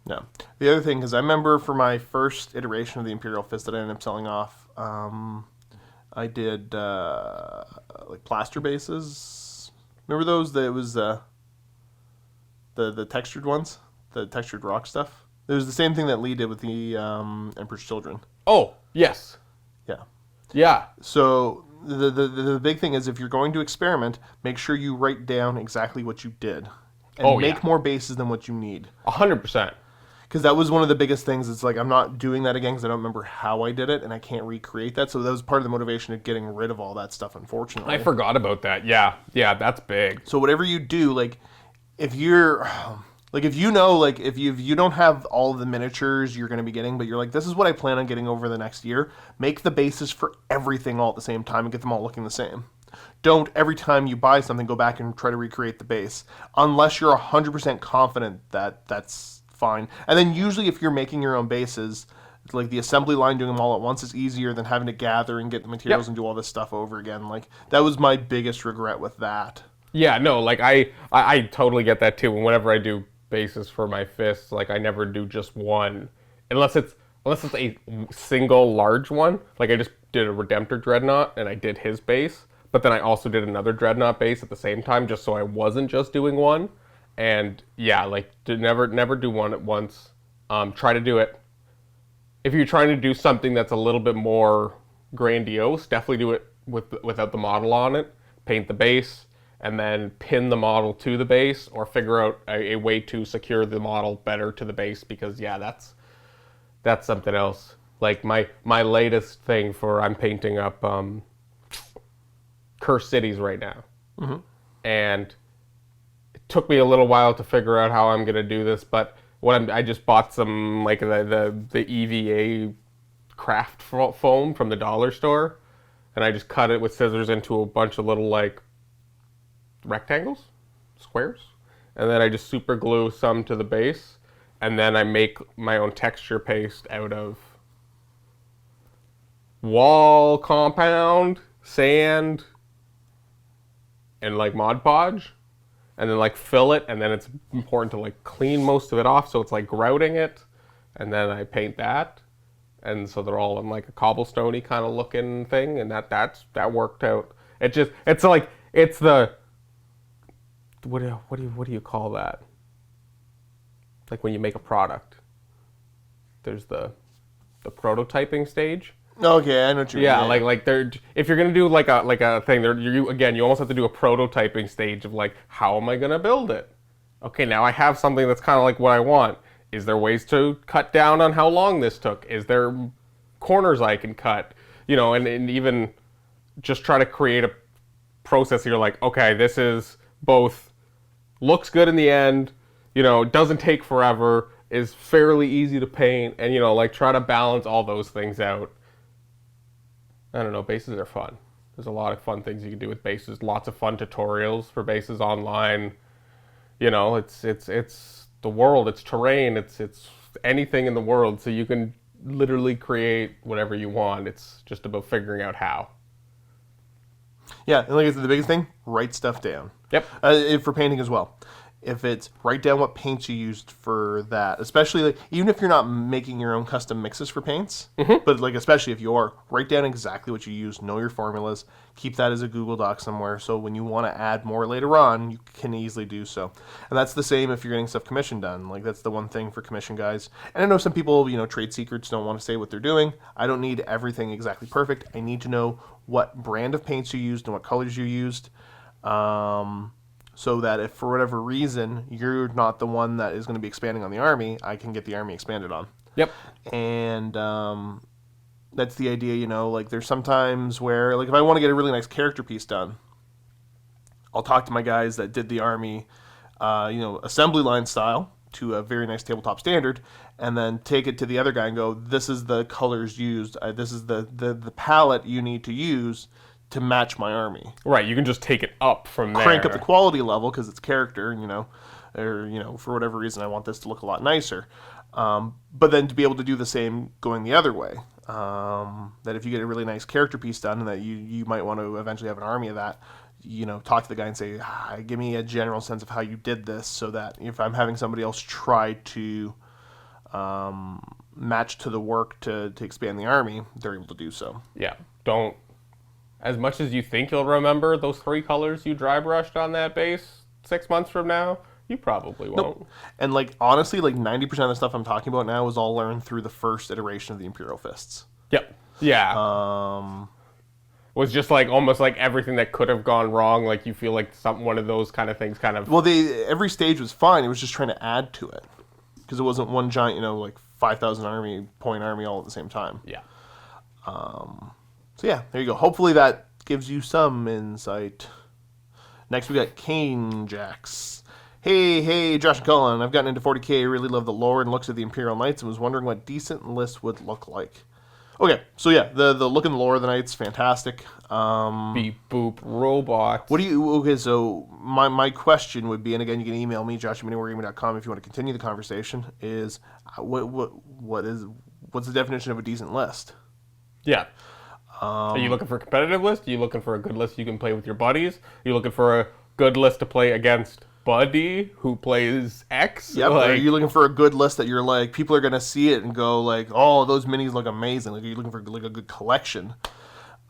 No. The other thing, because I remember for my first iteration of the Imperial Fist that I ended up selling off, I did, like, plaster bases. Remember those? That was the textured ones? The textured rock stuff? It was the same thing that Lee did with the Emperor's Children. Oh, yes. Yeah. Yeah. So the big thing is, if you're going to experiment, make sure you write down exactly what you did. And make more bases than what you need. 100%. because that was one of the biggest things. It's like I'm not doing that again because I don't remember how I did it and I can't recreate that. So that was part of the motivation of getting rid of all that stuff, unfortunately. I forgot about that. Yeah, that's big. So whatever you do, like if you're like if you know like if you don't have all of the miniatures you're going to be getting, but you're like, this is what I plan on getting over the next year, make the bases for everything all at the same time and get them all looking the same. Don't every time you buy something go back and try to recreate the base unless you're 100% confident that that's fine. And then usually if you're making your own bases, like the assembly line doing them all at once is easier than having to gather and get the materials and do all this stuff over again. Like that was my biggest regret with that. Yeah, no, like I totally get that too. And whenever I do bases for my fists, like I never do just one, unless it's a single large one. Like I just did a Redemptor Dreadnought and I did his base, but then I also did another Dreadnought base at the same time, just so I wasn't just doing one. And yeah, like never do one at once. Try to do it. If you're trying to do something that's a little bit more grandiose, definitely do it without the model on it. Paint the base and then pin the model to the base, or figure out a way to secure the model better to the base, because yeah, that's something else. Like my latest thing I'm painting up Cursed Cities right now. Mm-hmm. And it took me a little while to figure out how I'm going to do this, but I just bought some like the EVA craft foam from the dollar store, and I just cut it with scissors into a bunch of little like rectangles, squares, and then I just super glue some to the base, and then I make my own texture paste out of wall compound, sand, and like Mod Podge, and then like fill it, and then it's important to like clean most of it off, so it's like grouting it, and then I paint that, and so they're all in like a cobblestoney kind of looking thing, and that worked out. It's the what do you call that? Like when you make a product, there's the prototyping stage. Okay, I know what you mean. Yeah, like if you're gonna do like a thing, you almost have to do a prototyping stage of like, how am I gonna build it? Okay, now I have something that's kind of like what I want. Is there ways to cut down on how long this took? Is there corners I can cut? And even just try to create a process. You're like, okay, this is both looks good in the end, doesn't take forever, is fairly easy to paint, and like try to balance all those things out. I don't know, bases are fun. There's a lot of fun things you can do with bases. Lots of fun tutorials for bases online. It's the world, it's terrain, it's anything in the world, so you can literally create whatever you want. It's just about figuring out how. Yeah, and like I said, the biggest thing, write stuff down. Yep. For painting as well. If it's, write down what paints you used for that. Especially, like, even if you're not making your own custom mixes for paints, but like especially if you are, write down exactly what you use, know your formulas, keep that as a Google Doc somewhere, so when you want to add more later on, you can easily do so. And that's the same if you're getting stuff commissioned done. Like, that's the one thing for commission guys. And I know some people, trade secrets, don't want to say what they're doing. I don't need everything exactly perfect. I need to know what brand of paints you used and what colors you used. So that if for whatever reason you're not the one that is going to be expanding on the army, I can get the army expanded on. Yep. And that's the idea, like there's sometimes where, like if I want to get a really nice character piece done, I'll talk to my guys that did the army, assembly line style to a very nice tabletop standard, and then take it to the other guy and go, this is the colors used, this is the palette you need to use to match my army. Right, you can just take it up from there. Crank up the quality level because it's character, or for whatever reason I want this to look a lot nicer. But then to be able to do the same going the other way. That if you get a really nice character piece done and that you might want to eventually have an army of that, talk to the guy and say, give me a general sense of how you did this, so that if I'm having somebody else try to match to the work to expand the army, they're able to do so. Yeah, don't. As much as you think you'll remember those 3 colors you dry brushed on that base 6 months from now, you probably won't. Nope. And honestly, 90% of the stuff I'm talking about now was all learned through the first iteration of the Imperial Fists. Yep. Yeah. Was just almost like everything that could have gone wrong. Like you feel like one of those kind of things kind of. Well, every stage was fine. It was just trying to add to it. because it wasn't one giant, like 5,000 point army all at the same time. Yeah. So yeah, there you go. Hopefully that gives you some insight. Next we got Kane Jax. Hey, Josh and Cullen. I've gotten into 40k. I really love the lore and looks of the Imperial Knights and was wondering what decent list would look like. Okay, so yeah, the look and the lore of the Knights, fantastic. Beep boop robots. So my question would be, and again, you can email me, josh@miniwargaming.com if you want to continue the conversation, is what's the definition of a decent list? Yeah. Are you looking for a competitive list? Are you looking for a good list you can play with your buddies? Are you looking for a good list to play against Buddy who plays X? Yep. Are you looking for a good list that you're like, people are going to see it and go like, oh, those minis look amazing. Like, are you looking for like a good collection?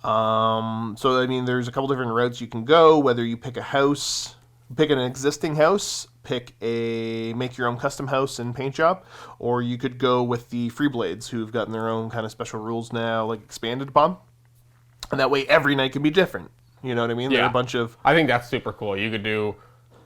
So, I mean, there's a couple different routes you can go, whether you pick a house, pick an existing house, make your own custom house and paint job, or you could go with the Free Blades who've gotten their own kind of special rules now, like expanded upon. And that way every night can be different. You know what I mean? Yeah. There are a bunch of... I think that's super cool. You could do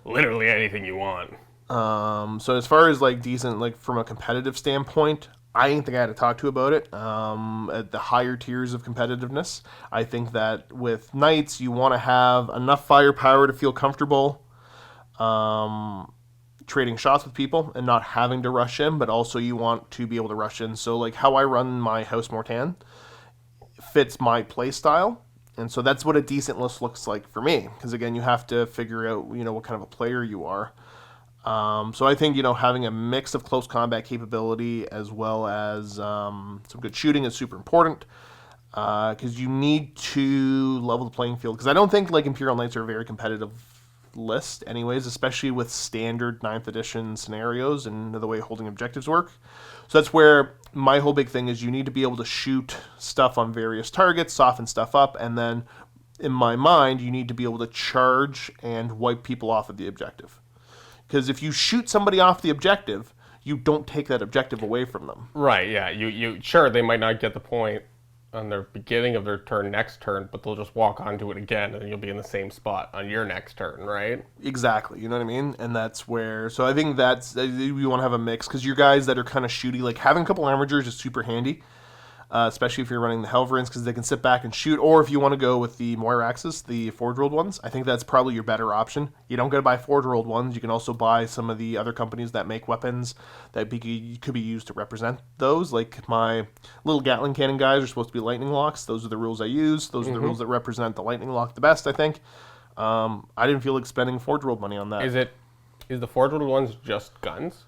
literally anything you want. So as far as like decent, like from a competitive standpoint, I ain't the guy to talk to about it. At the higher tiers of competitiveness, I think that with Knights, you want to have enough firepower to feel comfortable trading shots with people and not having to rush in, but also you want to be able to rush in. So like how I run my House Mortan fits my play style, and so that's what a decent list looks like for me, because again, you have to figure out what kind of a player you are. So I think having a mix of close combat capability as well as some good shooting is super important, because you need to level the playing field, because I don't think like Imperial Knights are a very competitive list anyways, especially with standard 9th edition scenarios and the way holding objectives work. So that's where my whole big thing is, you need to be able to shoot stuff on various targets, soften stuff up, and then in my mind you need to be able to charge and wipe people off of the objective, because if you shoot somebody off the objective, you don't take that objective away from them. Right, yeah. You sure, they might not get the point on their beginning of their turn next turn, but they'll just walk onto it again and you'll be in the same spot on your next turn, right? Exactly, you know what I mean? And that's where, so I think that's, we want to have a mix, because your guys that are kind of shooty, like having a couple armigers is super handy, especially if you're running the Helverins, because they can sit back and shoot, or if you want to go with the Moiraxes, the forge-rolled ones, I think that's probably your better option. You don't got to buy forge-rolled ones, you can also buy some of the other companies that make weapons that could be used to represent those, like my little Gatling cannon guys are supposed to be lightning locks. Those are the rules I use. Those are the rules that represent the lightning lock the best, I think. I didn't feel like spending forge-rolled money on that. Is the forge-rolled ones just guns?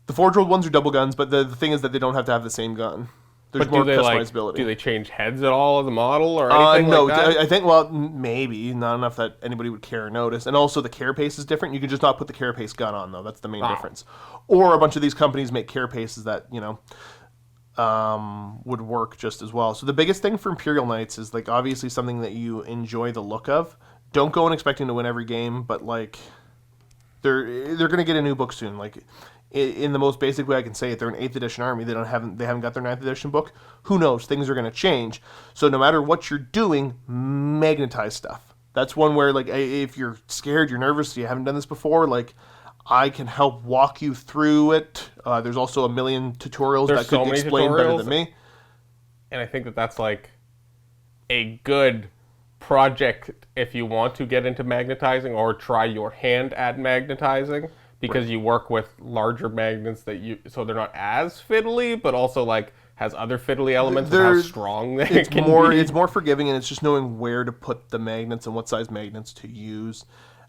The forge-rolled ones are double guns, but the thing is that they don't have to have the same gun. There's more customizability. Do they change heads at all of the model or anything no, like that? I think, well, maybe. Not enough that anybody would care or notice. And also the carapace is different. You can just not put the carapace gun on, though. That's the main difference. Or a bunch of these companies make carapaces that, would work just as well. So the biggest thing for Imperial Knights is, like, obviously something that you enjoy the look of. Don't go in expecting to win every game, but, like, they're going to get a new book soon. Like, in the most basic way I can say it, they're an 8th edition army. They haven't got their 9th edition book. Who knows? Things are going to change. So no matter what you're doing, magnetize stuff. That's one where, like, if you're scared, you're nervous, you haven't done this before, like, I can help walk you through it. There's also a million tutorials that could explain better than me. And I think that's like a good project if you want to get into magnetizing or try your hand at magnetizing. Because you work with larger magnets so they're not as fiddly, but also like has other fiddly elements of how strong they can be. It's more forgiving, and it's just knowing where to put the magnets and what size magnets to use.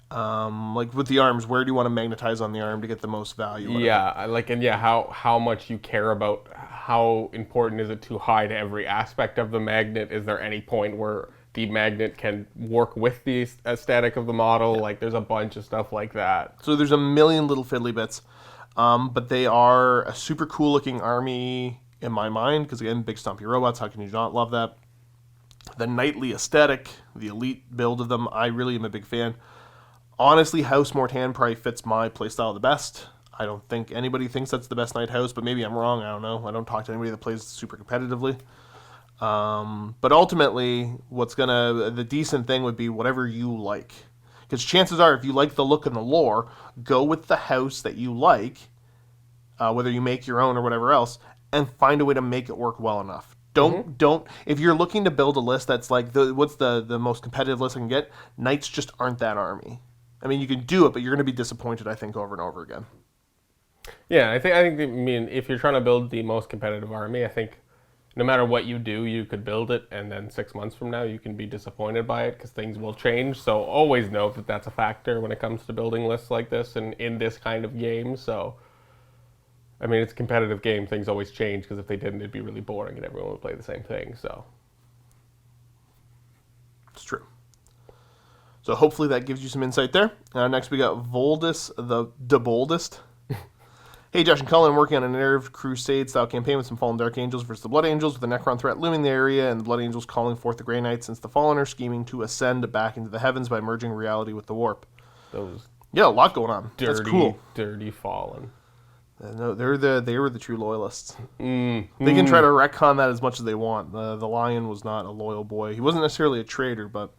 Like with the arms, where do you want to magnetize on the arm to get the most value? How much you care about how important is it to hide every aspect of the magnet? Is there any point where the magnet can work with the aesthetic of the model? Like, there's a bunch of stuff like that. So there's a million little fiddly bits, but they are a super cool looking army in my mind, because again, big stompy robots, how can you not love that? The knightly aesthetic, the elite build of them, I really am a big fan. Honestly, House Mortan probably fits my playstyle the best. I don't think anybody thinks that's the best knight house, but maybe I'm wrong, I don't know. I don't talk to anybody that plays super competitively. But ultimately, the decent thing would be whatever you like. Because chances are, if you like the look and the lore, go with the house that you like, whether you make your own or whatever else, and find a way to make it work well enough. Don't if you're looking to build a list that's like what's the most competitive list I can get, Knights just aren't that army. I mean, you can do it, but you're going to be disappointed, I think, over and over again. Yeah, I think if you're trying to build the most competitive army, I think no matter what you do, you could build it, and then 6 months from now, you can be disappointed by it because things will change. So always know that that's a factor when it comes to building lists like this and in this kind of game. So, I mean, it's a competitive game. Things always change because if they didn't, it'd be really boring and everyone would play the same thing. So it's true. So hopefully that gives you some insight there. Next we got Voldus, the boldest. Hey, Josh and Cullen, working on a narrative crusade-style campaign with some fallen Dark Angels versus the Blood Angels, with the Necron threat looming in the area, and the Blood Angels calling forth the Grey Knights, since the Fallen are scheming to ascend back into the heavens by merging reality with the Warp. Yeah, a lot going on. That's cool. Dirty Fallen. No, they were the true loyalists. They can try to retcon that as much as they want. The Lion was not a loyal boy. He wasn't necessarily a traitor, but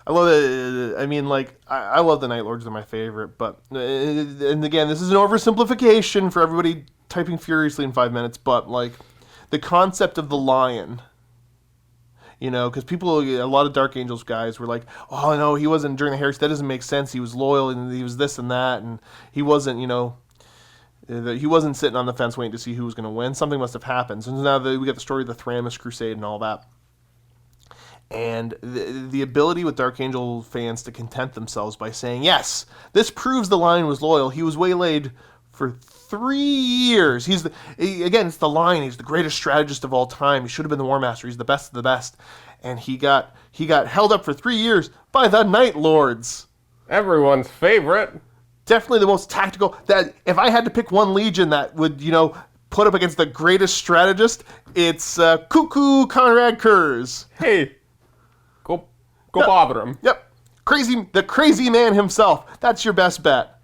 I love it. I mean, like, I love the Night Lords. They're my favorite. But, and again, this is an oversimplification for everybody typing furiously in 5 minutes. But, like, the concept of the Lion, you know, because a lot of Dark Angels guys were like, oh, no, he wasn't during the heresy. That doesn't make sense. He was loyal and he was this and that. And he wasn't, you know, he wasn't sitting on the fence waiting to see who was going to win. Something must have happened. So now we got the story of the Thramis Crusade and all that. And the ability with Dark Angel fans to content themselves by saying, yes, this proves the Lion was loyal. He was waylaid for 3 years. Again, it's the Lion. He's the greatest strategist of all time. He should have been the War Master. He's the best of the best. And he got held up for 3 years by the Night Lords. Everyone's favorite. Definitely the most tactical. That if I had to pick one legion that would, you know, put up against the greatest strategist, it's Cuckoo Conrad Kurz. Hey. Go bother him. Yep. The crazy man himself. That's your best bet.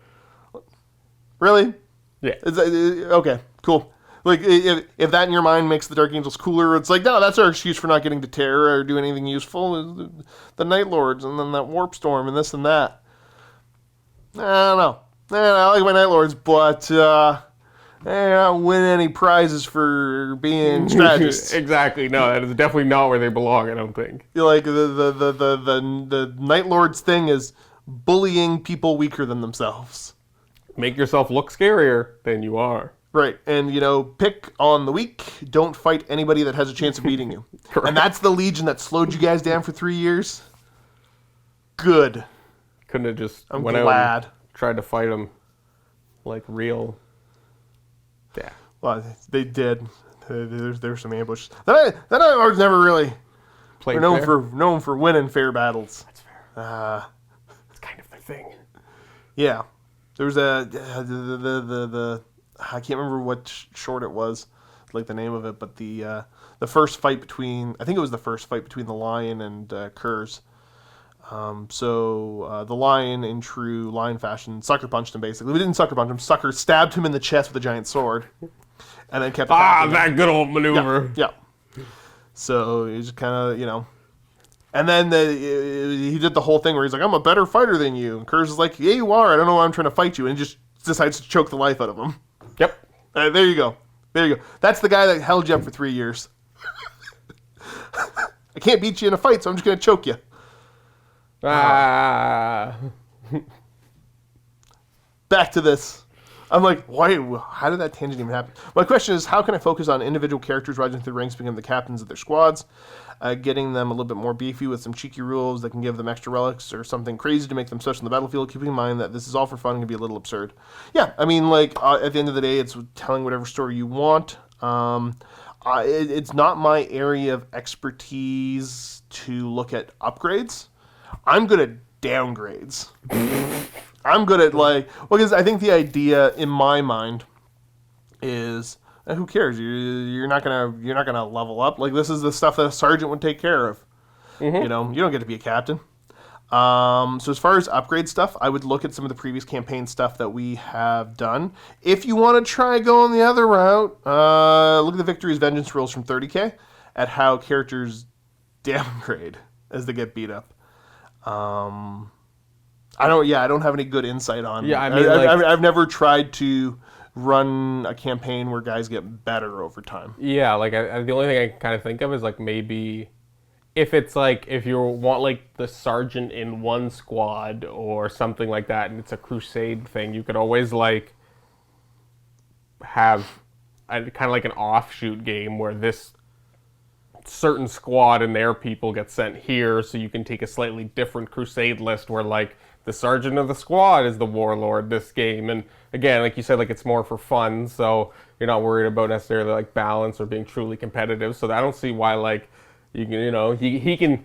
Really? Yeah. Okay, cool. Like, if that in your mind makes the Dark Angels cooler, it's like, no, that's our excuse for not getting to Terra or do anything useful. The Night Lords and then that Warp Storm and this and that. I don't know. I like my Night Lords, but I don't win any prizes for being strategists. Exactly. No, that is definitely not where they belong, I don't think. Like, the Night Lords thing is bullying people weaker than themselves. Make yourself look scarier than you are. Right. And, you know, pick on the weak. Don't fight anybody that has a chance of beating you. And that's the Legion that slowed you guys down for 3 years. Good. Couldn't have just I'm glad. Tried to fight them like real. Yeah. Well, they did. There were some ambushes. That Night Lords never really were known for winning fair battles. That's fair. It's kind of their thing. Yeah. There was the I can't remember what short it was, like the name of it, but the first fight between, I think it was the first fight between the Lion and Kurz. So the Lion, in true Lion fashion, sucker punched him basically. We didn't sucker punch him. Sucker stabbed him in the chest with a giant sword, and then kept attacking him. That good old maneuver. Yeah. So he just kind of, you know. And then he did the whole thing where he's like, I'm a better fighter than you. And Kurz is like, yeah, you are. I don't know why I'm trying to fight you. And he just decides to choke the life out of him. Yep. There you go. That's the guy that held you up for 3 years. I can't beat you in a fight, so I'm just going to choke you. Back to this. I'm like, why? How did that tangent even happen? My question is, how can I focus on individual characters rising through the ranks, becoming the captains of their squads, getting them a little bit more beefy with some cheeky rules that can give them extra relics or something crazy to make them special in the battlefield, keeping in mind that this is all for fun and can be a little absurd. Yeah, I mean, like, at the end of the day, it's telling whatever story you want. It's not my area of expertise to look at upgrades. I'm good at downgrades. I'm good at, like, well, because I think the idea in my mind is, who cares? You're not gonna level up. Like, this is the stuff that a sergeant would take care of. Mm-hmm. You know, you don't get to be a captain. So as far as upgrade stuff, I would look at some of the previous campaign stuff that we have done. If you want to try going the other route, look at the Victory's Vengeance rules from 30K at how characters downgrade as they get beat up. I don't have any good insight on. Yeah, I mean, like, I've never tried to run a campaign where guys get better over time. Yeah, like the only thing I can kind of think of is like maybe if it's like if you want like the sergeant in one squad or something like that, and it's a crusade thing, you could always like have kind of like an offshoot game where this certain squad and their people get sent here, so you can take a slightly different crusade list where like the sergeant of the squad is the warlord this game. And again, like you said, like it's more for fun, so you're not worried about necessarily like balance or being truly competitive. So I don't see why like you can, he can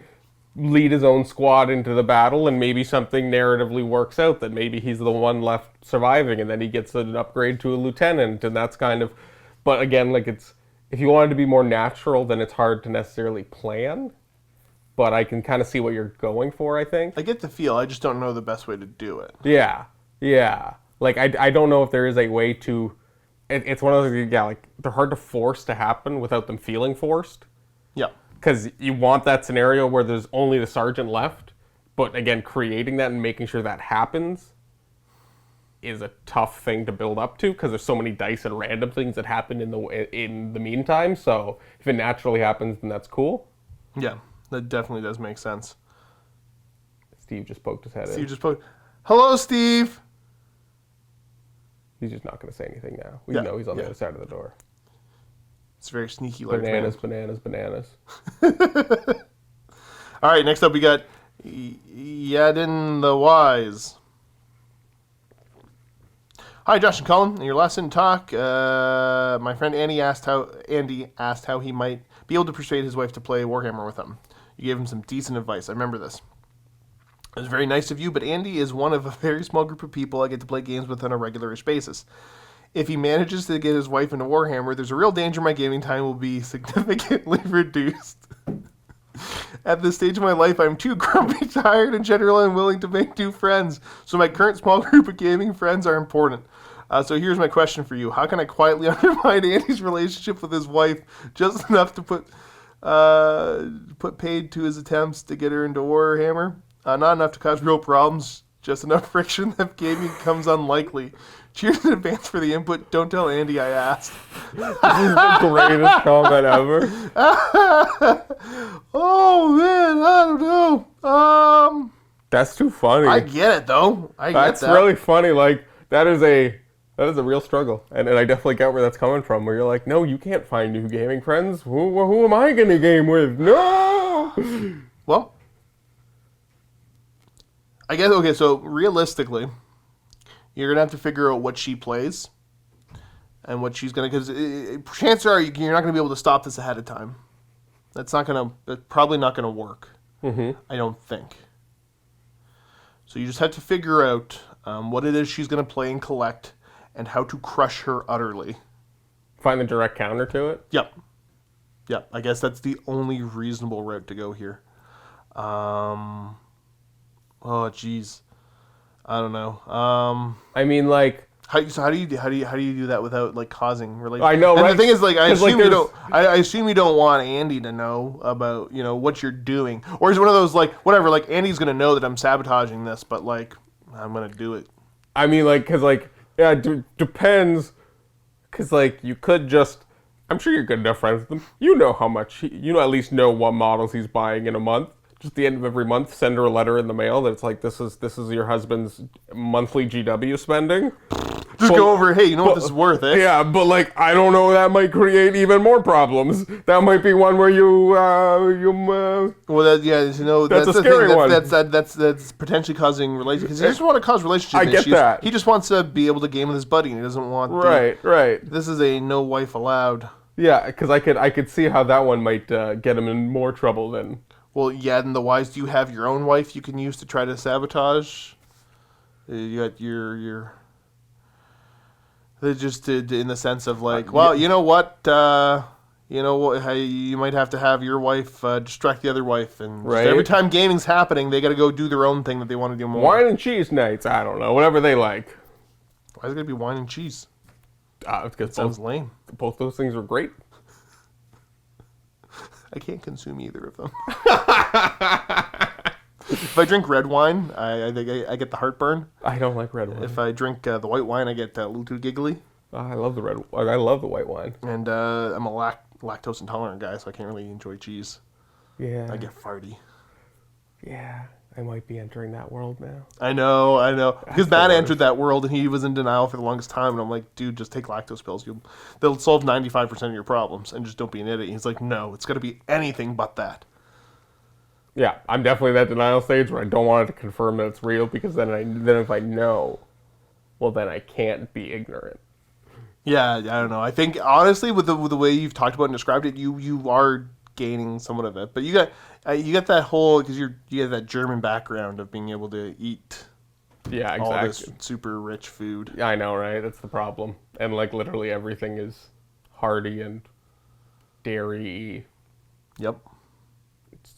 lead his own squad into the battle, and maybe something narratively works out that maybe he's the one left surviving, and then he gets an upgrade to a lieutenant, and that's kind of. But again, like it's. If you want it to be more natural, then it's hard to necessarily plan. But I can kind of see what you're going for, I think. I get the feel. I just don't know the best way to do it. Yeah. Like, I don't know if there is a way to... It's one of those, like, they're hard to force to happen without them feeling forced. Yeah. Because you want that scenario where there's only the sergeant left. But, again, creating that and making sure that happens is a tough thing to build up to, because there's so many dice and random things that happen in the meantime. So if it naturally happens, then that's cool. Yeah, that definitely does make sense. Steve just poked his head in. Steve just poked. Hello, Steve. He's just not going to say anything now. We know he's on the other side of the door. It's very sneaky. Like Bananas. All right, next up we got Yadin the Wise. Hi, Josh and Cullen. In your last in talk, my friend Andy asked how he might be able to persuade his wife to play Warhammer with him. You gave him some decent advice. I remember this. It was very nice of you, but Andy is one of a very small group of people I get to play games with on a regularish basis. If he manages to get his wife into Warhammer, there's a real danger my gaming time will be significantly reduced. At this stage of my life, I'm too grumpy, tired, and generally unwilling to make new friends. So my current small group of gaming friends are important. So here's my question for you. How can I quietly undermine Andy's relationship with his wife just enough to put paid to his attempts to get her into Warhammer? Not enough to cause real problems, just enough friction that gaming becomes unlikely. Cheers in advance for the input. Don't tell Andy I asked. This is the greatest comment ever. Oh, man, I don't know. That's too funny. I get it, though. That's really funny. Like, that is a real struggle. And I definitely get where that's coming from, where you're like, no, you can't find new gaming friends. Who am I going to game with? No! Well, I guess, okay, so realistically, you're going to have to figure out what she plays and what she's going to, because chances are you're not going to be able to stop this ahead of time. That's probably not going to work. Mm-hmm. I don't think. So you just have to figure out what it is she's going to play and collect and how to crush her utterly. Find the direct counter to it? Yep. I guess that's the only reasonable route to go here. Oh, jeez. I don't know. I mean, like, how do you do that without like causing relations? I know, and right? The thing is, like, I assume like, you don't. I assume you don't want Andy to know about what you're doing, or is one of those like whatever. Like Andy's gonna know that I'm sabotaging this, but like I'm gonna do it. I mean, like, cause like depends. Cause like you could just. I'm sure you're good enough friends with him. You know how much at least know what models he's buying in a month. Just at the end of every month, send her a letter in the mail that it's like, this is your husband's monthly GW spending. Just go over, hey, you know what this is worth, eh? Yeah, but like, I don't know, that might create even more problems. That might be one where well, that's a scary one. That's potentially causing relationships. Because he doesn't want to cause relationship issues. I get that. He just wants to be able to game with his buddy, and he doesn't want. Right. This is a no wife allowed. Yeah, because I could see how that one might get him in more trouble than. Well, yeah, and the wise, do you have your own wife you can use to try to sabotage? You got your just in the sense of like, well, you know what, you might have to have your wife distract the other wife, and right. Every time gaming's happening, they got to go do their own thing that they want to do more. Wine and cheese nights, I don't know, whatever they like. Why is it gonna be wine and cheese? Because sounds lame. Both those things are great. I can't consume either of them. If I drink red wine, I think I get the heartburn. I don't like red wine. If I drink the white wine, I get a little too giggly. I love the red. I love the white wine. And I'm a lactose intolerant guy, so I can't really enjoy cheese. Yeah. I get farty. Yeah. I might be entering that world now. I know. Because Matt the entered that world, and he was in denial for the longest time. And I'm like, dude, just take lactose pills. They'll solve 95% of your problems, and just don't be an idiot. He's like, no, it's got to be anything but that. Yeah, I'm definitely that denial stage where I don't want it to confirm that it's real, because then if I know, well, then I can't be ignorant. Yeah, I don't know. I think honestly, with the way you've talked about and described it, you are gaining somewhat of it. But you got that whole, because you have that German background of being able to eat. Yeah, exactly. All this super rich food. Yeah, I know, right? That's the problem. And like literally everything is hearty and dairy. Yep.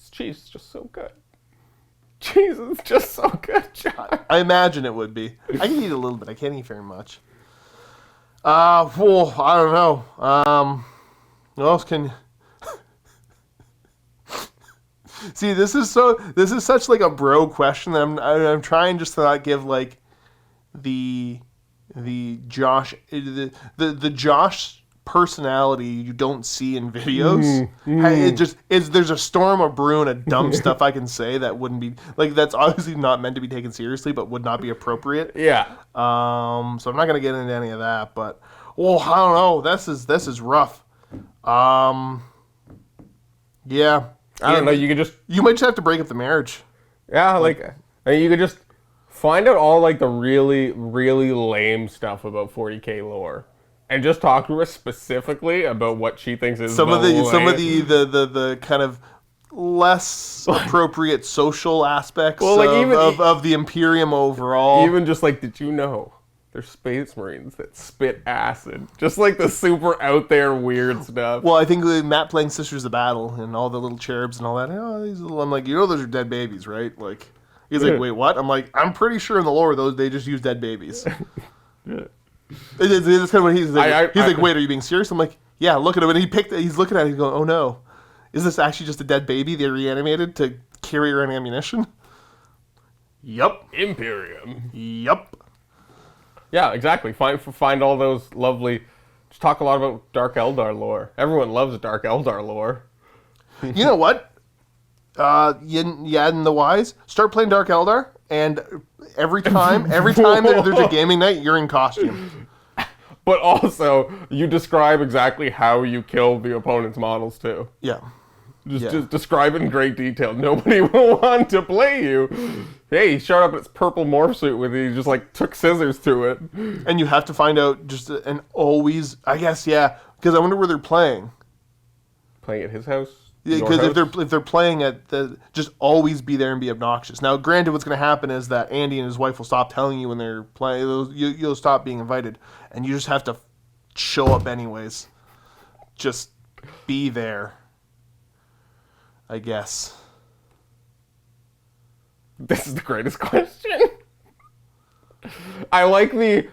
Cheese is just so good. Cheese is just so good, John. I imagine it would be. I can eat a little bit. I can't eat very much. Well, I don't know. What else can? See, this is such like a bro question that I'm trying just to not give like the Josh the Josh personality you don't see in videos. It just is. There's a storm of brewing of dumb stuff I can say that wouldn't be like, that's obviously not meant to be taken seriously, but would not be appropriate. Yeah. So I'm not gonna get into any of that. But well, I don't know. This is rough. Yeah. I don't know. You might just have to break up the marriage. Yeah, like I mean, you could just find out all like the really, really lame stuff about 40K lore, and just talk to her specifically about what she thinks is some of the kind of less appropriate social aspects of the Imperium overall. Even just like, did you know there's space marines that spit acid? Just like the super out there weird stuff. Well, I think Matt playing Sisters of Battle and all the little cherubs and all that. I'm like, those are dead babies, right? Like, he's like, wait, what? I'm like, I'm pretty sure in the lore they just use dead babies. Yeah. That's kind of what he's like. He's like, wait, are you being serious? I'm like, yeah. Look at him, and he's looking at it. He's going, oh no, is this actually just a dead baby they reanimated to carry around ammunition? Yup. Imperium. Yup. Yeah, exactly. Find all those lovely. Just talk a lot about Dark Eldar lore. Everyone loves Dark Eldar lore. You know what? In the wise, start playing Dark Eldar, and every time there's a gaming night, you're in costume. But also, you describe exactly how you kill the opponent's models too. Yeah. Just describe it in great detail. Nobody will want to play you. Hey, he showed up in his purple morph suit with you. He just like took scissors to it. And you have to find out and always, I guess, yeah, because I wonder where they're playing. Playing at his house? Yeah, because if they're playing at just always be there and be obnoxious. Now, granted, what's going to happen is that Andy and his wife will stop telling you when they're playing. You'll stop being invited, and you just have to show up anyways. Just be there, I guess. This is the greatest question. I like the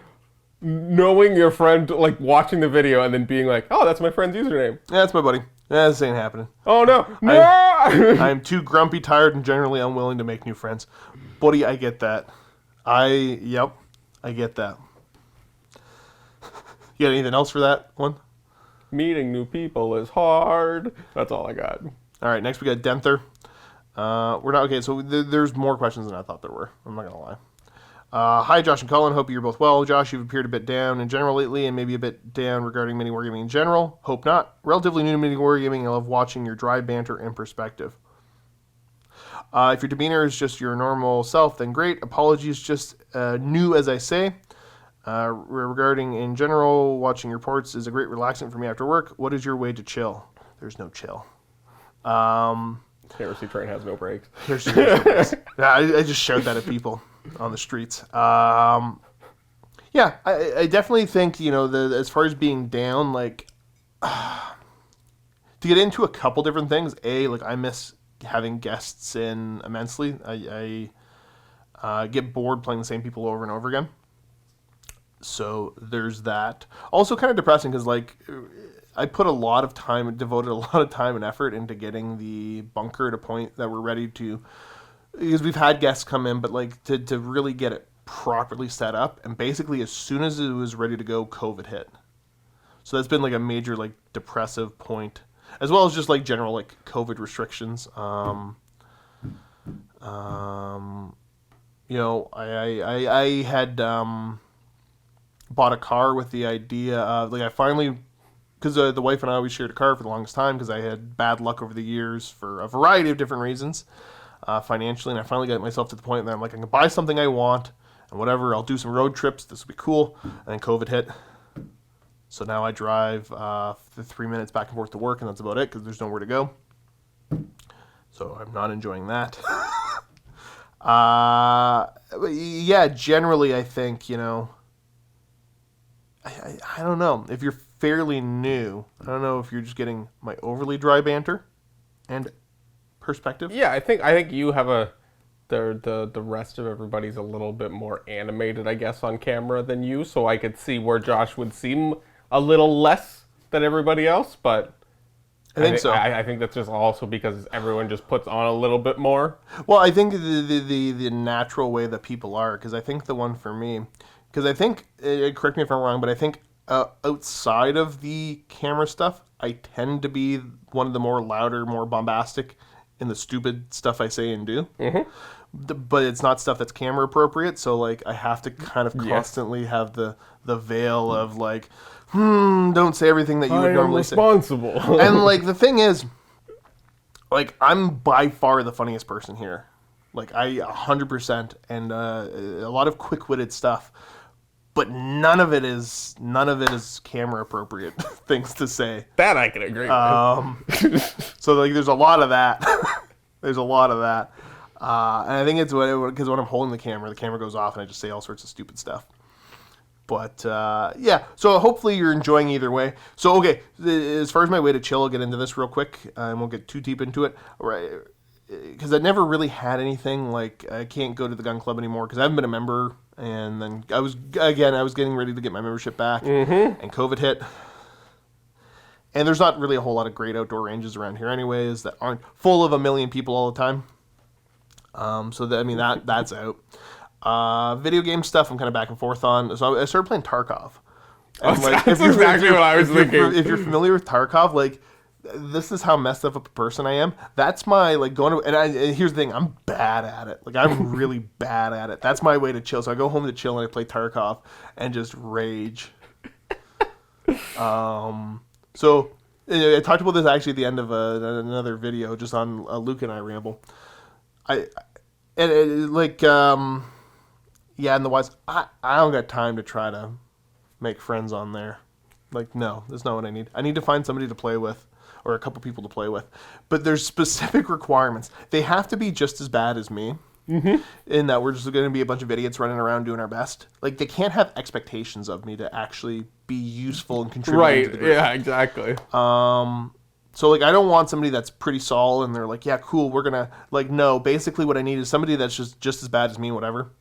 knowing your friend, like watching the video and then being like, oh, that's my friend's username. Yeah, that's my buddy. Yeah, this ain't happening. Oh, no. No! I'm too grumpy, tired, and generally unwilling to make new friends. Buddy, I get that. I get that. You got anything else for that one? Meeting new people is hard. That's all I got. All right, next we got Denther. We're not okay. So there's more questions than I thought there were. I'm not gonna lie. Hi, Josh and Cullen. Hope you're both well. Josh, you've appeared a bit down in general lately, and maybe a bit down regarding MiniWarGaming in general. Hope not. Relatively new to MiniWarGaming, I love watching your dry banter and perspective. If your demeanor is just your normal self, then great. Apologies, just new as I say. Regarding in general, watching your reports is a great relaxant for me after work. What is your way to chill? There's no chill. Heresy train has no brakes. There's no brakes. I just shout that at people on the streets. I definitely think, as far as being down, like, to get into a couple different things. I miss having guests in immensely. I get bored playing the same people over and over again. So there's that. Also kind of depressing because, I put devoted a lot of time and effort into getting the bunker at a point that we're ready to because we've had guests come in, but like to really get it properly set up, and basically as soon as it was ready to go, COVID hit. So that's been like a major like depressive point, as well as just like general like COVID restrictions. You know, I had bought a car with the idea of like I finally, because the wife and I always shared a car for the longest time because I had bad luck over the years for a variety of different reasons, financially, and I finally got myself to the point that I'm like I can buy something I want and whatever. I'll do some road trips. This will be cool. And then COVID hit. So now I drive the 3 minutes back and forth to work, and that's about it because there's nowhere to go. So I'm not enjoying that. But yeah, generally I think, you know, I don't know. If you're fairly new, I don't know if you're just getting my overly dry banter and perspective. Yeah, I think you have the rest of everybody's a little bit more animated, I guess, on camera than you, so I could see where Josh would seem a little less than everybody else, but I think so. I think that's just also because everyone just puts on a little bit more. Well, I think the natural way that people are, because I think the one for me, because I think, correct me if I'm wrong, but I think outside of the camera stuff, I tend to be one of the more louder, more bombastic in the stupid stuff I say and do. Mm-hmm. But it's not stuff that's camera appropriate, so like I have to kind of constantly have the veil of like, don't say everything that you would normally say. Responsible. And like the thing is, like I'm by far the funniest person here. Like I 100%, and a lot of quick-witted stuff, but none of it is camera appropriate things to say. That I can agree with. So like there's a lot of that. There's a lot of that. And I think it's because when I'm holding the camera goes off and I just say all sorts of stupid stuff. But yeah, so hopefully you're enjoying either way. So okay, as far as my way to chill, I'll get into this real quick, and we'll get too deep into it. Right, because I never really had anything like I can't go to the gun club anymore because I haven't been a member, and then I was getting ready to get my membership back, and COVID hit. And there's not really a whole lot of great outdoor ranges around here anyways that aren't full of a million people all the time. So that's out. Video game stuff I'm kind of back and forth on. So I started playing Tarkov. And That's exactly what I was thinking. If you're familiar with Tarkov, like this is how messed up a person I am. That's my like going to, and here's the thing, I'm bad at it. Like I'm really bad at it. That's my way to chill. So I go home to chill and I play Tarkov and just rage. So I talked about this actually at the end of another video, just on Luka and I ramble. Yeah, in the wise, I don't got time to try to make friends on there. Like, no, that's not what I need. I need to find somebody to play with, or a couple people to play with. But there's specific requirements. They have to be just as bad as me, in that we're just going to be a bunch of idiots running around doing our best. Like, they can't have expectations of me to actually be useful and contribute to the group. Yeah, exactly. So, like, I don't want somebody that's pretty solid and they're like, yeah, cool, we're going to, like, no, basically what I need is somebody that's just as bad as me, whatever.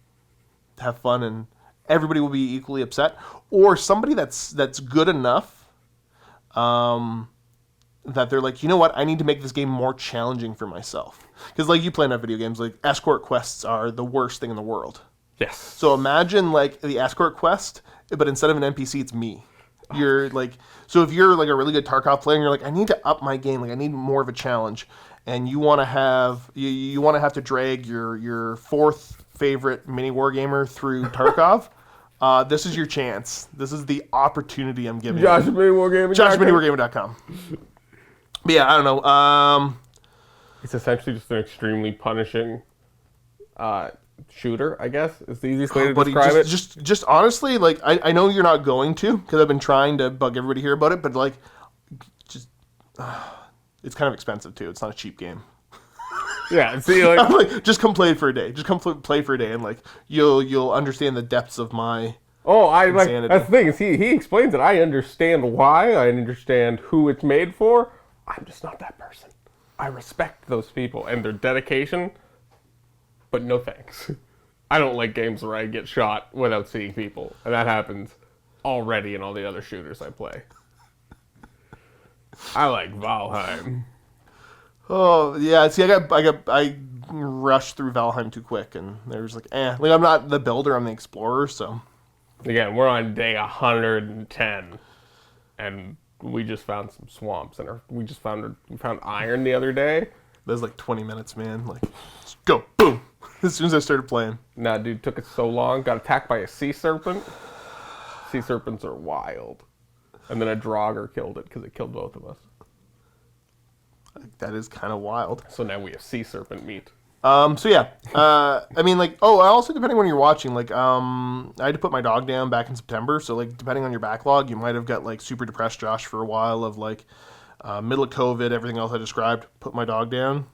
Have fun and everybody will be equally upset, or somebody that's good enough that they're like, you know what, I need to make this game more challenging for myself, because like you play enough video games, like escort quests are the worst thing in the world. Yes. So imagine like the escort quest, but instead of an NPC, it's me. You're like, so if you're like a really good Tarkov player and you're like, I need to up my game, like I need more of a challenge, and you want to have to drag your fourth favorite MiniWarGamer through Tarkov, this is your chance. This is the opportunity I'm giving Josh you. MiniWarGaming. JoshMiniWarGaming.com. But yeah, I don't know. It's essentially just an extremely punishing shooter, I guess, is the easiest way to describe it. Just honestly, like, I know you're not going to, because I've been trying to bug everybody here about it, but like, just, it's kind of expensive too. It's not a cheap game. Yeah, see, like, just come play it for a day. Just come play for a day, and like you'll understand the depths of my insanity. That's the thing is he explains it. I understand why. I understand who it's made for. I'm just not that person. I respect those people and their dedication, but no thanks. I don't like games where I get shot without seeing people, and that happens already in all the other shooters I play. I like Valheim. Oh yeah, see, I rushed through Valheim too quick, and there's like, like I'm not the builder, I'm the explorer, so Again, we're on day 110, and we just found some swamps, and we found iron the other day. that was like 20 minutes, man. Like, just go, boom. As soon as I started playing. Nah, dude, took it so long. Got attacked by a sea serpent. Sea serpents are wild. And then a Draugr killed it because it killed both of us. That is kind of wild. So now we have sea serpent meat. So yeah, I mean, like, also depending on when you're watching, like, I had to put my dog down back in September, so like, depending on your backlog, you might have got like super depressed Josh for a while of like, middle of COVID, everything else I described, put my dog down.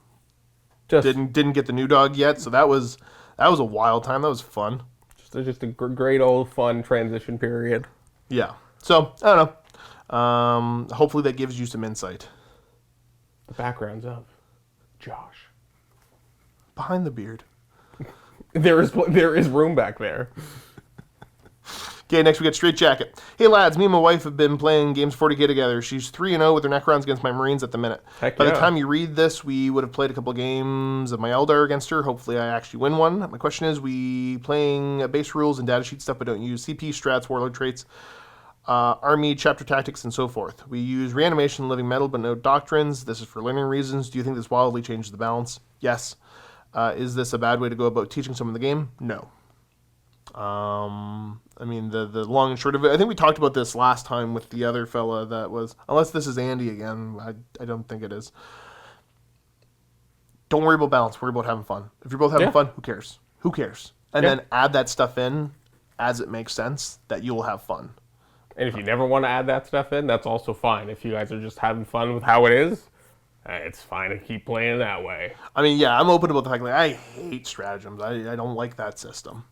Just Didn't get the new dog yet, so that was a wild time. That was fun. just a great old fun transition period. Yeah. So I don't know. Hopefully that gives you some insight. The background's up. Josh. Behind the beard. There is room back there. Okay, next we got Straight Jacket. Hey lads, me and my wife have been playing games 40k together. She's 3-0 with her Necrons against my Marines at the minute. Heck By the yeah. time you read this, we would have played a couple of games of my Eldar against her. Hopefully I actually win one. My question is, we playing base rules and datasheet stuff, but don't use CP, strats, warlord traits, army, chapter tactics, and so forth. We use reanimation, living metal, but no doctrines. This is for learning reasons. Do you think this wildly changes the balance? Yes. Is this a bad way to go about teaching someone the game? No. I mean, the long and short of it, I think we talked about this last time with the other fella that was, unless this is Andy again, I don't think it is. Don't worry about balance, worry about having fun. If you're both having fun, who cares? Who cares? And then add that stuff in as it makes sense, that you'll have fun. And if you never want to add that stuff in, that's also fine. If you guys are just having fun with how it is, it's fine to keep playing that way. I mean, yeah, I'm open about the fact that I hate stratagems. I don't like that system.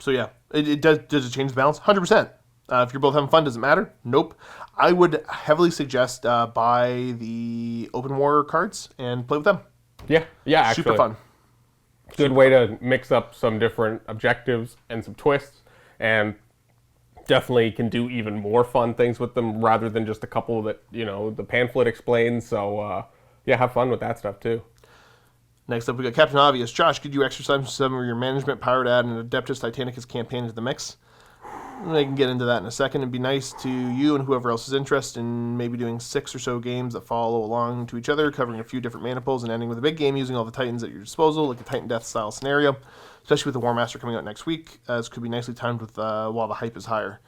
So yeah, it does it change the balance? 100%. If you're both having fun, does it matter? Nope. I would heavily suggest buy the Open War cards and play with them. Yeah, actually. Super fun. Good way to mix up some different objectives and some twists, and definitely can do even more fun things with them rather than just a couple that, the pamphlet explains. So, have fun with that stuff too. Next up, we got Captain Obvious. Josh, could you exercise some of your management power to add an Adeptus Titanicus campaign into the mix? I can get into that in a second. It'd be nice to you and whoever else is interested in maybe doing 6 or so games that follow along to each other, covering a few different mana pools and ending with a big game using all the Titans at your disposal, like a Titan Death style scenario, especially with the War Master coming out next week. This could be nicely timed with while the hype is higher.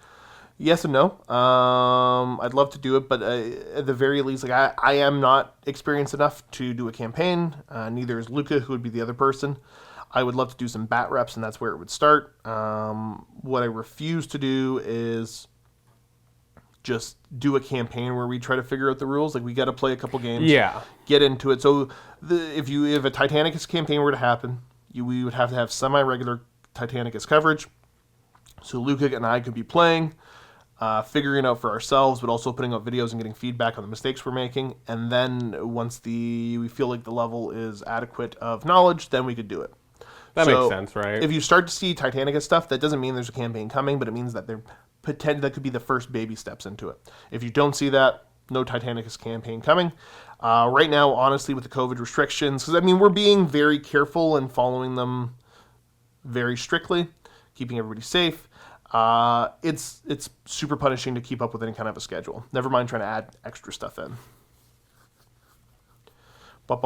Yes and no. I'd love to do it, but at the very least, like I am not experienced enough to do a campaign. Neither is Luka, who would be the other person. I would love to do some bat reps, and that's where it would start. What I refuse to do is just do a campaign where we try to figure out the rules. Like, we got to play a couple games, get into it. So if a Titanicus campaign were to happen, we would have to have semi-regular Titanicus coverage. So Luka and I could be playing, figuring it out for ourselves, but also putting out videos and getting feedback on the mistakes we're making. And then once we feel like the level is adequate of knowledge, then we could do it. That makes sense, right? If you start to see Titanicus stuff, that doesn't mean there's a campaign coming, but it means that that could be the first baby steps into it. If you don't see that, no Titanicus campaign coming. Right now, honestly, with the COVID restrictions, because we're being very careful and following them very strictly, keeping everybody safe. It's super punishing to keep up with any kind of a schedule. Never mind trying to add extra stuff in. More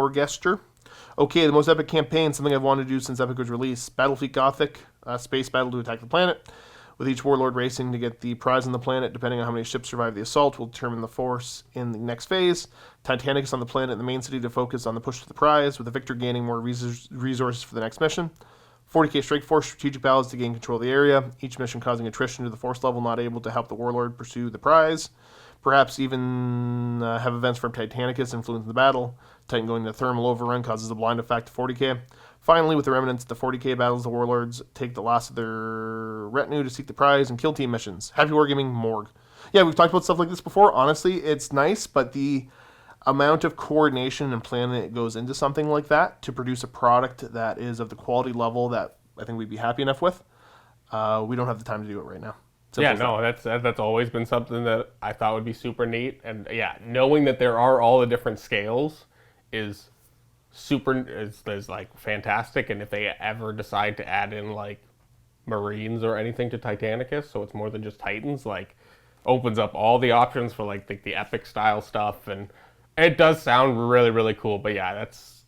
Gester. Okay, the most epic campaign, something I've wanted to do since Epic was released. Battlefleet Gothic, space battle to attack the planet, with each warlord racing to get the prize on the planet. Depending on how many ships survive the assault will determine the force in the next phase. Titanicus on the planet in the main city to focus on the push to the prize, with the victor gaining more resources for the next mission. 40k strike force strategic battles to gain control of the area, each mission causing attrition to the force level not able to help the warlord pursue the prize. Perhaps even have events from Titanicus influence the battle. Titan going to thermal overrun causes a blind effect to 40k. Finally, with the remnants of the 40k battles, the warlords take the last of their retinue to seek the prize and kill team missions. Happy Wargaming, Morg. Yeah, we've talked about stuff like this before. Honestly, it's nice, but the amount of coordination and planning that goes into something like that to produce a product that is of the quality level that I think we'd be happy enough with, we don't have the time to do it right now. Yeah, no, that's always been something that I thought would be super neat. And yeah, knowing that there are all the different scales is like fantastic. And if they ever decide to add in like Marines or anything to Titanicus, so it's more than just Titans, like opens up all the options for like the epic style stuff, and it does sound really, really cool. But yeah, it's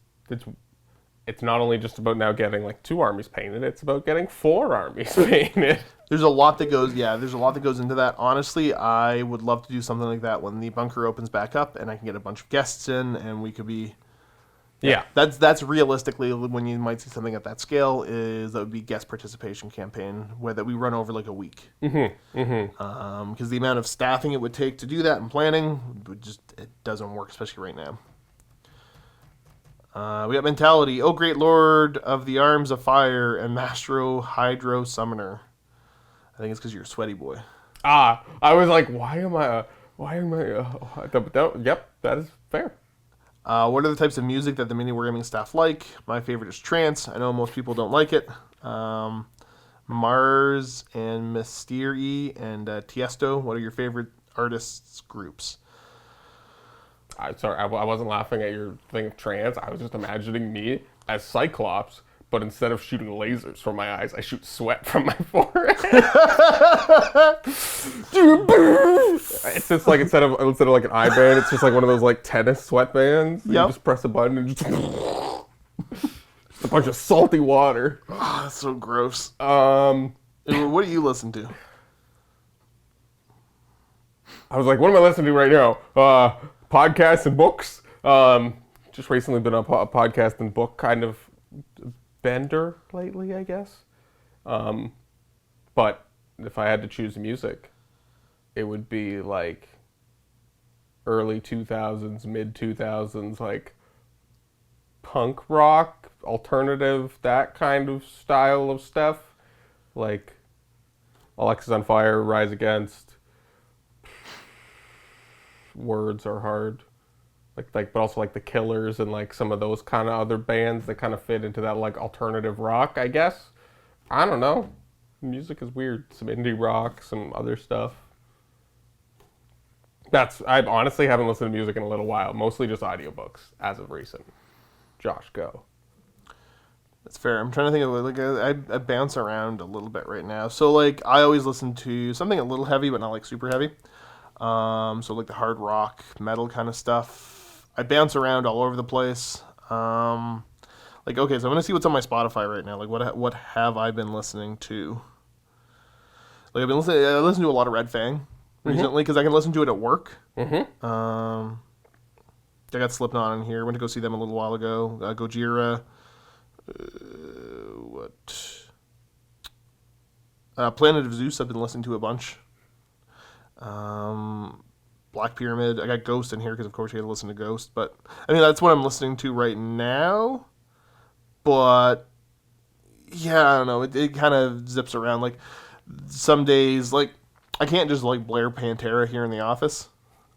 not only just about now getting like 2 armies painted, it's about getting 4 armies painted. There's a lot that goes into that. Honestly, I would love to do something like that when the bunker opens back up and I can get a bunch of guests in and we could be. Yeah. That's realistically when you might see something at that scale is that would be guest participation campaign where that we run over like a week. Because the amount of staffing it would take to do that and planning it doesn't work, especially right now. We got Mentality. Oh, great lord of the arms of fire and Mastro Hydro Summoner. I think it's because you're a sweaty boy. I was like, yep, that is fair. What are the types of music that the MiniWarGaming staff like? My favorite is trance. I know most people don't like it. Mars and Mystery and Tiesto. What are your favorite artists groups? Sorry, I wasn't laughing at your thing of trance. I was just imagining me as Cyclops, but instead of shooting lasers from my eyes, I shoot sweat from my forehead. It's just like instead of like an eye band, it's just like one of those like tennis sweatbands. Yep. You just press a button and just a bunch of salty water. Oh, that's so gross. What do you listen to? I was like, what am I listening to right now? Podcasts and books. Just recently been on a podcast and book kind of bender lately, I guess. But if I had to choose music, it would be like early 2000s, mid 2000s, like punk rock, alternative, that kind of style of stuff. Like Alexis on Fire, Rise Against. Words are hard. But also like the Killers and like some of those kind of other bands that kind of fit into that like alternative rock, I guess. I don't know. Music is weird. Some indie rock, some other stuff. I honestly haven't listened to music in a little while. Mostly just audiobooks as of recent. Josh, go. That's fair. I'm trying to think of like I bounce around a little bit right now. So like I always listen to something a little heavy, but not like super heavy. So like the hard rock, metal kind of stuff. I bounce around all over the place. Like, okay, so I'm going to see what's on my Spotify right now. Like, what have I been listening to? Like, I listen to a lot of Red Fang recently because I can listen to it at work. I got Slipknot in here. Went to go see them a little while ago. Gojira. Planet of Zeus I've been listening to a bunch. Black Pyramid. I got Ghost in here because, of course, you had to listen to Ghost. But, I mean, that's what I'm listening to right now. But, yeah, I don't know. It kind of zips around. Like, some days, like, I can't just, like, blare Pantera here in the office.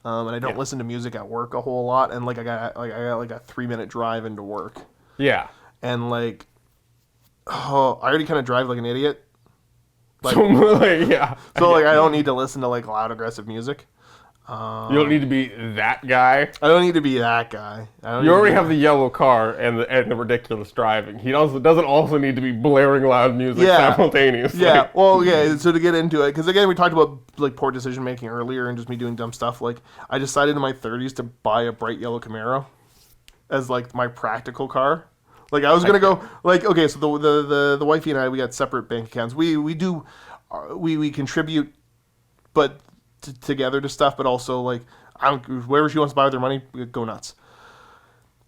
And I don't listen to music at work a whole lot. And, like, I got like a 3-minute drive into work. Yeah. And, like, I already kind of drive like an idiot. Like, yeah. So, like, I don't need to listen to, like, loud, aggressive music. You don't need to be that guy. I don't need to be that guy. You already have the yellow car and the ridiculous driving. He also doesn't also need to be blaring loud music simultaneously. Yeah, well, yeah, so to get into it, because, again, we talked about, like, poor decision-making earlier and just me doing dumb stuff. Like, I decided in my 30s to buy a bright yellow Camaro as, like, my practical car. Like, I was going to go, like, okay, so the wifey and I, we got separate bank accounts. We contribute, but together to stuff, but also, like, wherever she wants to buy with her money, go nuts.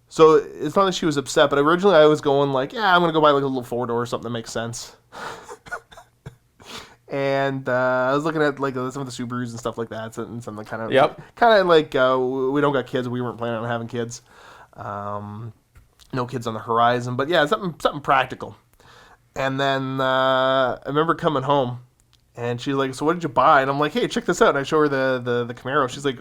So it's not that she was upset, but originally I was going, like, yeah, I'm going to go buy, like, a little 4-door or something that makes sense. And I was looking at, like, some of the Subarus and stuff like that, and something kind of, like, we don't got kids, we weren't planning on having kids. No kids on the horizon, but yeah, something practical. And then I remember coming home, and she's like, "So what did you buy?" And I'm like, "Hey, check this out." And I show her the Camaro. She's like,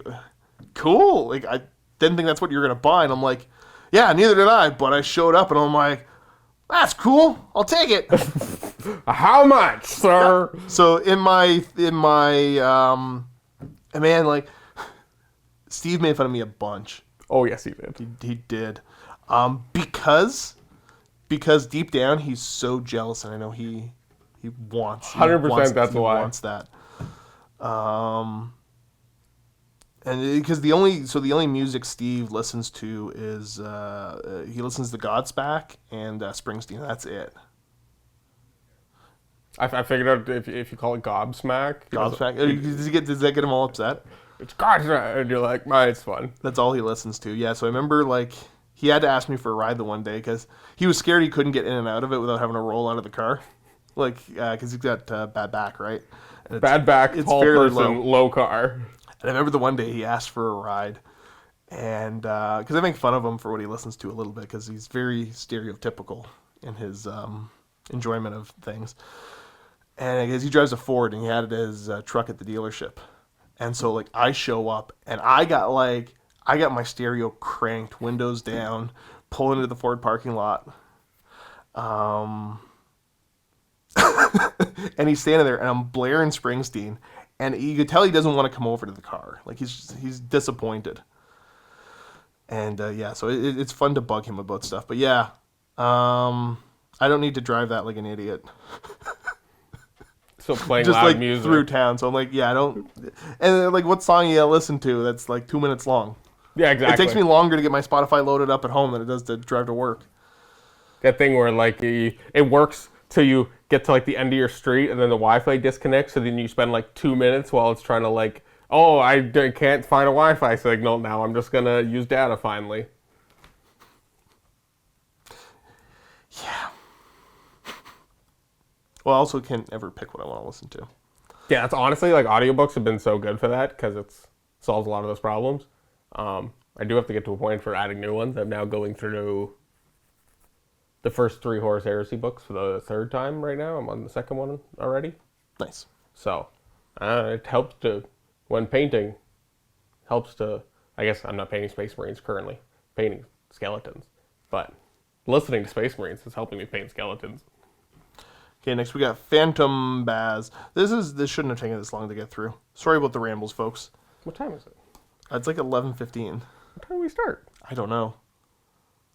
"Cool." Like, I didn't think that's what you were gonna buy. And I'm like, "Yeah, neither did I." But I showed up, and I'm like, "That's cool. I'll take it." How much, sir? So in my man, like, Steve made fun of me a bunch. Oh, yes, he did. He did, because deep down he's so jealous, and I know he wants 100% that's he why. wants that. And because the only music Steve listens to is he listens to Godsmack and Springsteen. That's it. I figured out if you call it gobsmack. Godsmack. Does that get him all upset? It's Godsmack. And you're like, it's fun. That's all he listens to. Yeah. So I remember, like, he had to ask me for a ride the one day because he was scared he couldn't get in and out of it without having to roll out of the car, like, because he's got bad back, right? And Bad back, tall person, low car. And I remember the one day he asked for a ride, and because I make fun of him for what he listens to a little bit, because he's very stereotypical in his enjoyment of things. And because he drives a Ford, and he had his truck at the dealership, and so, like, I show up, and I got my stereo cranked, windows down, pulling into the Ford parking lot. And he's standing there, and I'm blaring Springsteen, and you could tell he doesn't want to come over to the car. Like, he's disappointed. And so it's fun to bug him about stuff. But yeah, I don't need to drive that like an idiot. So playing just loud like music through town. So I'm like, yeah, I don't. And like, what song you listen to that's like 2 minutes long? Yeah, exactly. It takes me longer to get my Spotify loaded up at home than it does to drive to work. That thing where, like, it works till you get to, like, the end of your street, and then the Wi-Fi disconnects, so then you spend, like, 2 minutes while it's trying to, like, oh, I can't find a Wi-Fi signal now. I'm just going to use data finally. Yeah. Well, I also can't ever pick what I want to listen to. Yeah, it's honestly, like, audiobooks have been so good for that, because it solves a lot of those problems. I do have to get to a point for adding new ones. I'm now going through the first 3 Horus Heresy books for the 3rd time right now. I'm on the 2nd one already. Nice. So, it helps to, when painting, I guess I'm not painting Space Marines currently, painting skeletons, but listening to Space Marines is helping me paint skeletons. Okay, next we got Phantom Baz. This shouldn't have taken this long to get through. Sorry about the rambles, folks. What time is it? It's like 11:15. What time do we start? I don't know.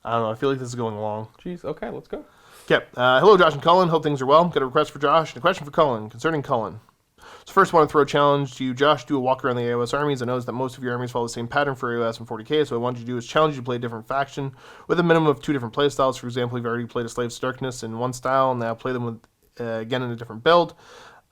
I feel like this is going long. Jeez, okay, let's go. Okay. Hello, Josh and Cullen. Hope things are well. Got a request for Josh and a question for Cullen concerning Cullen. So first, I want to throw a challenge to you, Josh. Do a walk around the AOS armies. I noticed that most of your armies follow the same pattern for AOS and 40k, so what I want you to do is challenge you to play a different faction with a minimum of 2 different play styles. For example, you've already played a Slaves to Darkness in one style, and now play them with again in a different build.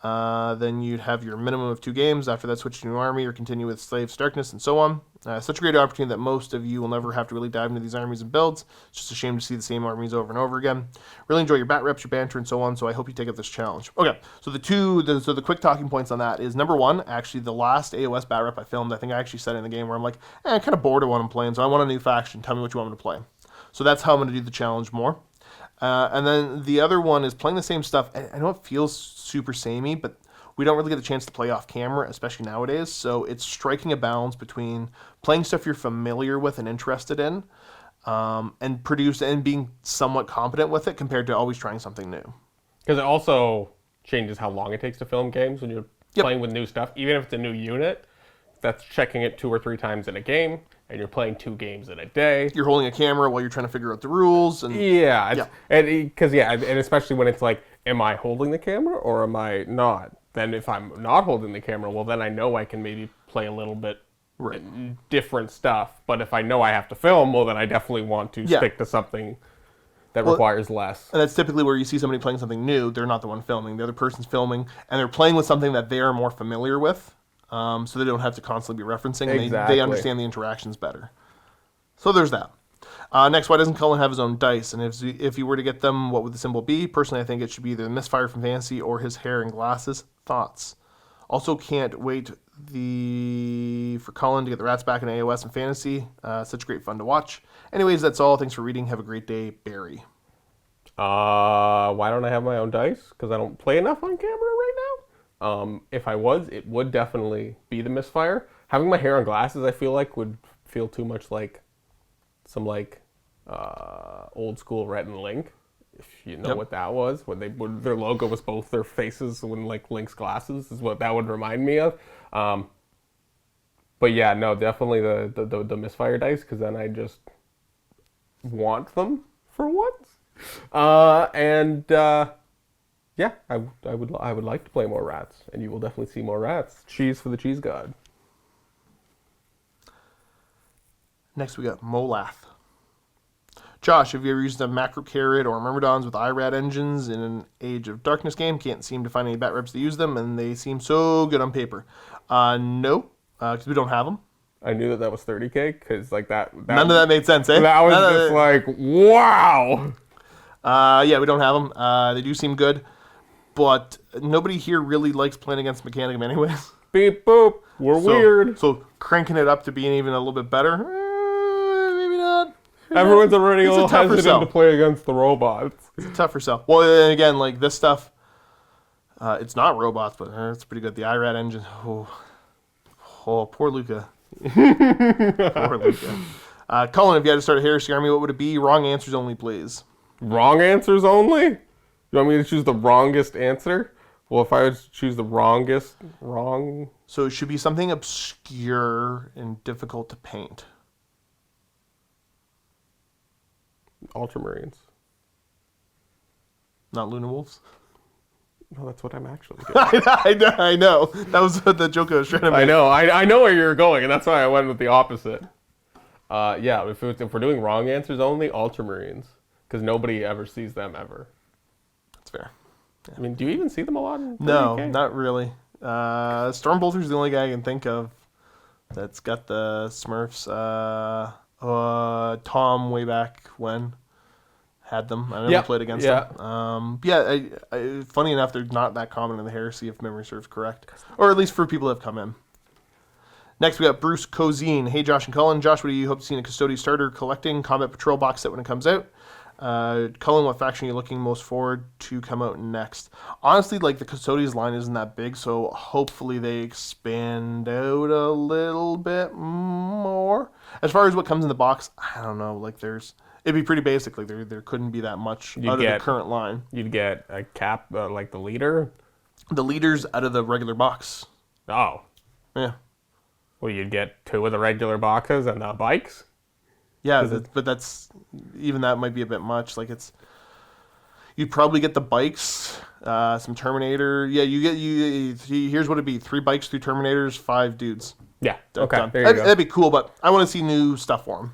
Then you'd have your minimum of 2 games. After that, switch to a new army or continue with Slaves to Darkness and so on. Such a great opportunity that most of you will never have to really dive into these armies and builds. It's just a shame to see the same armies over and over again. Really enjoy your bat reps, your banter, and so on, so I hope you take up this challenge. Okay, so the quick talking points on that is, number 1, actually the last AOS bat rep I filmed, I think I actually said in the game where I'm like, I'm kind of bored of what I'm playing, so I want a new faction. Tell me what you want me to play. So that's how I'm going to do the challenge more. And then the other one is playing the same stuff. I know it feels super samey, but we don't really get a chance to play off camera, especially nowadays. So it's striking a balance between playing stuff you're familiar with and interested in, and being somewhat competent with it compared to always trying something new. Because it also changes how long it takes to film games when you're playing with new stuff. Even if it's a new unit, that's checking it 2 or 3 times in a game, and you're playing 2 games in a day. You're holding a camera while you're trying to figure out the rules. And and especially when it's like, am I holding the camera or am I not? Then if I'm not holding the camera, well, then I know I can maybe play a little bit different stuff. But if I know I have to film, well, then I definitely want to stick to something that requires less. And that's typically where you see somebody playing something new. They're not the one filming. The other person's filming, and they're playing with something that they are more familiar with, so they don't have to constantly be referencing. Exactly. They understand the interactions better. So there's that. Next, why doesn't Cullen have his own dice? And if you were to get them, what would the symbol be? Personally, I think it should be either the Misfire from Fantasy or his hair and glasses. Thoughts? Also, can't wait for Cullen to get the rats back in AOS and Fantasy. Such great fun to watch. Anyways, that's all. Thanks for reading. Have a great day, Barry. Why don't I have my own dice? Because I don't play enough on camera right now. If I was, it would definitely be the Misfire. Having my hair and glasses, I feel like, would feel too much like some old school Rhett and Link If you know what that was, when their logo was both their faces when like Link's glasses is what that would remind me of. But yeah, no, definitely the misfire dice, because then I just want them for once. Yeah, I would like to play more rats, and you will definitely see more rats. Cheese for the cheese god. Next we got Molath. Josh, have you ever used a macro carrot or myrmidons with IRAD engines in an Age of Darkness game? Can't seem to find any bat reps that use them, and they seem so good on paper. No, because we don't have them. I knew that was 30K, because like that None of that made sense, eh? That was just like, wow. Yeah, we don't have them. They do seem good, but nobody here really likes playing against Mechanicum anyways. Beep boop. We're weird. So cranking it up to being even a little bit better, maybe not. Everyone's already all hesitant sell. to play against the robots. It's a tougher sell. Well, then again, like this stuff, it's not robots, but it's pretty good. The IRAD engine. Oh, poor Luka. Poor Luka. Cullen, if you had to start a heresy army, what would it be? Wrong answers only, please. Wrong answers only? You want me to choose the wrongest answer? Well, if I was to choose the wrong... So it should be something obscure and difficult to paint. Ultramarines. Not Luna Wolves? No, that's what I'm actually doing. I know. That was the joke I was trying to make. I know. I know where you're going, and that's why I went with the opposite. Yeah, if we're doing wrong answers only, Ultramarines. Because nobody ever sees them ever. That's fair. Yeah. I mean, do you even see them a lot in 30K? No, not really. Stormbolter's the only guy I can think of that's got the Smurfs. Tom, way back when, had them. I never played against them. Funny enough, they're not that common in the Heresy, if memory serves correct. Or at least for people that have come in. Next, we got Bruce Cozine. Hey, Josh and Cullen. Josh, what do you hope to see in a Custodian starter collecting Combat Patrol box set when it comes out? Cullen, what faction are you looking most forward to come out next? Honestly, like, the Custodians line isn't that big, so hopefully they expand out a little bit more. As far as what comes in the box, I don't know. Like, it'd be pretty basic. Like, there couldn't be that much out of the current line. You'd get a cap, like the leader? The leaders out of the regular box. Oh. Yeah. Well, you'd get 2 of the regular boxes and the bikes? Yeah, but that's even that might be a bit much. Like you'd probably get the bikes, some Terminator. Yeah, here's what it'd be: 3 bikes, 3 Terminators, 5 dudes. Yeah, okay, done. there you go. That'd be cool, but I want to see new stuff for them.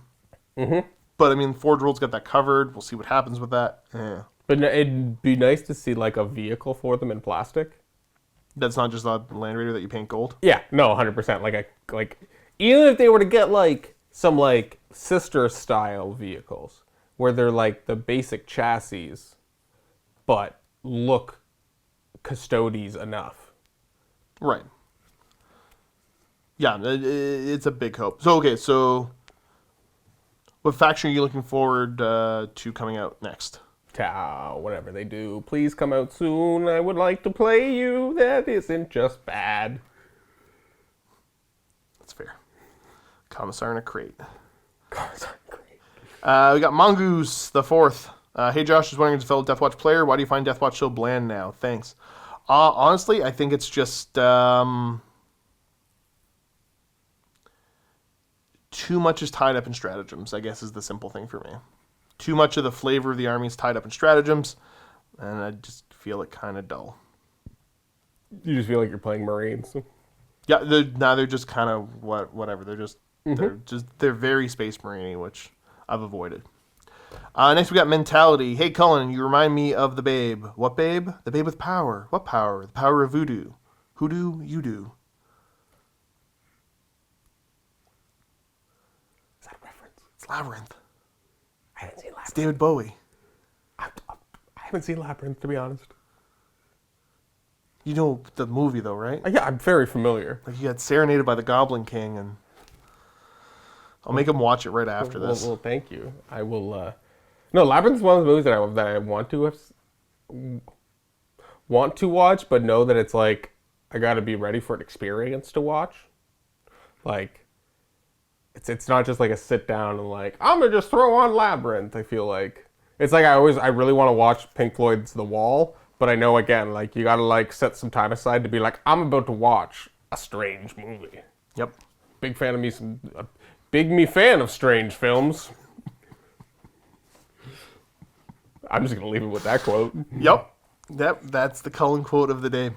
Mm-hmm. But I mean, Forge World's got that covered. We'll see what happens with that. Yeah. But it'd be nice to see like a vehicle for them in plastic. That's not just a Land Raider that you paint gold. Yeah, no, 100%. Like even if they were to get like some like sister style vehicles where they're like the basic chassis but look Custodes enough. Right. Yeah, it's a big hope. So what faction are you looking forward to coming out next? Whatever they do, please come out soon. I would like to play you. That isn't just bad. That's fair. Commissar in a crate. Commissar in a crate. We got Mongoose the 4th. Hey Josh, just wondering as a fellow Deathwatch player, why do you find Deathwatch so bland now? Thanks. Honestly, I think it's just too much is tied up in stratagems, I guess is the simple thing for me. Too much of the flavor of the army is tied up in stratagems, and I just feel it kind of dull. You just feel like you're playing Marines. Yeah, they're just kind of whatever. They're very Space Marine-y, which I've avoided. Next we got Mentality. Hey Cullen, you remind me of the Babe. What Babe? The Babe with power. What power? The power of voodoo. Hoodoo, you do. Is that a reference? It's Labyrinth. I haven't seen Labyrinth. It's David Bowie. I haven't seen Labyrinth, to be honest. You know the movie though, right? Yeah, I'm very familiar. Like you got serenaded by the Goblin King, and I'll make him watch it right after this. Well, thank you. I will. No, Labyrinth is one of the movies that I want to watch, but know that it's like I got to be ready for an experience to watch. Like, it's not just like a sit down and like I'm gonna just throw on Labyrinth. I feel like It's like I really want to watch Pink Floyd's The Wall, but I know, again, like, you gotta, like, set some time aside to be like, I'm about to watch a strange movie. Yep. Big fan of me, big fan of strange films. I'm just gonna leave it with that quote. Yep. That's the Cullen quote of the day.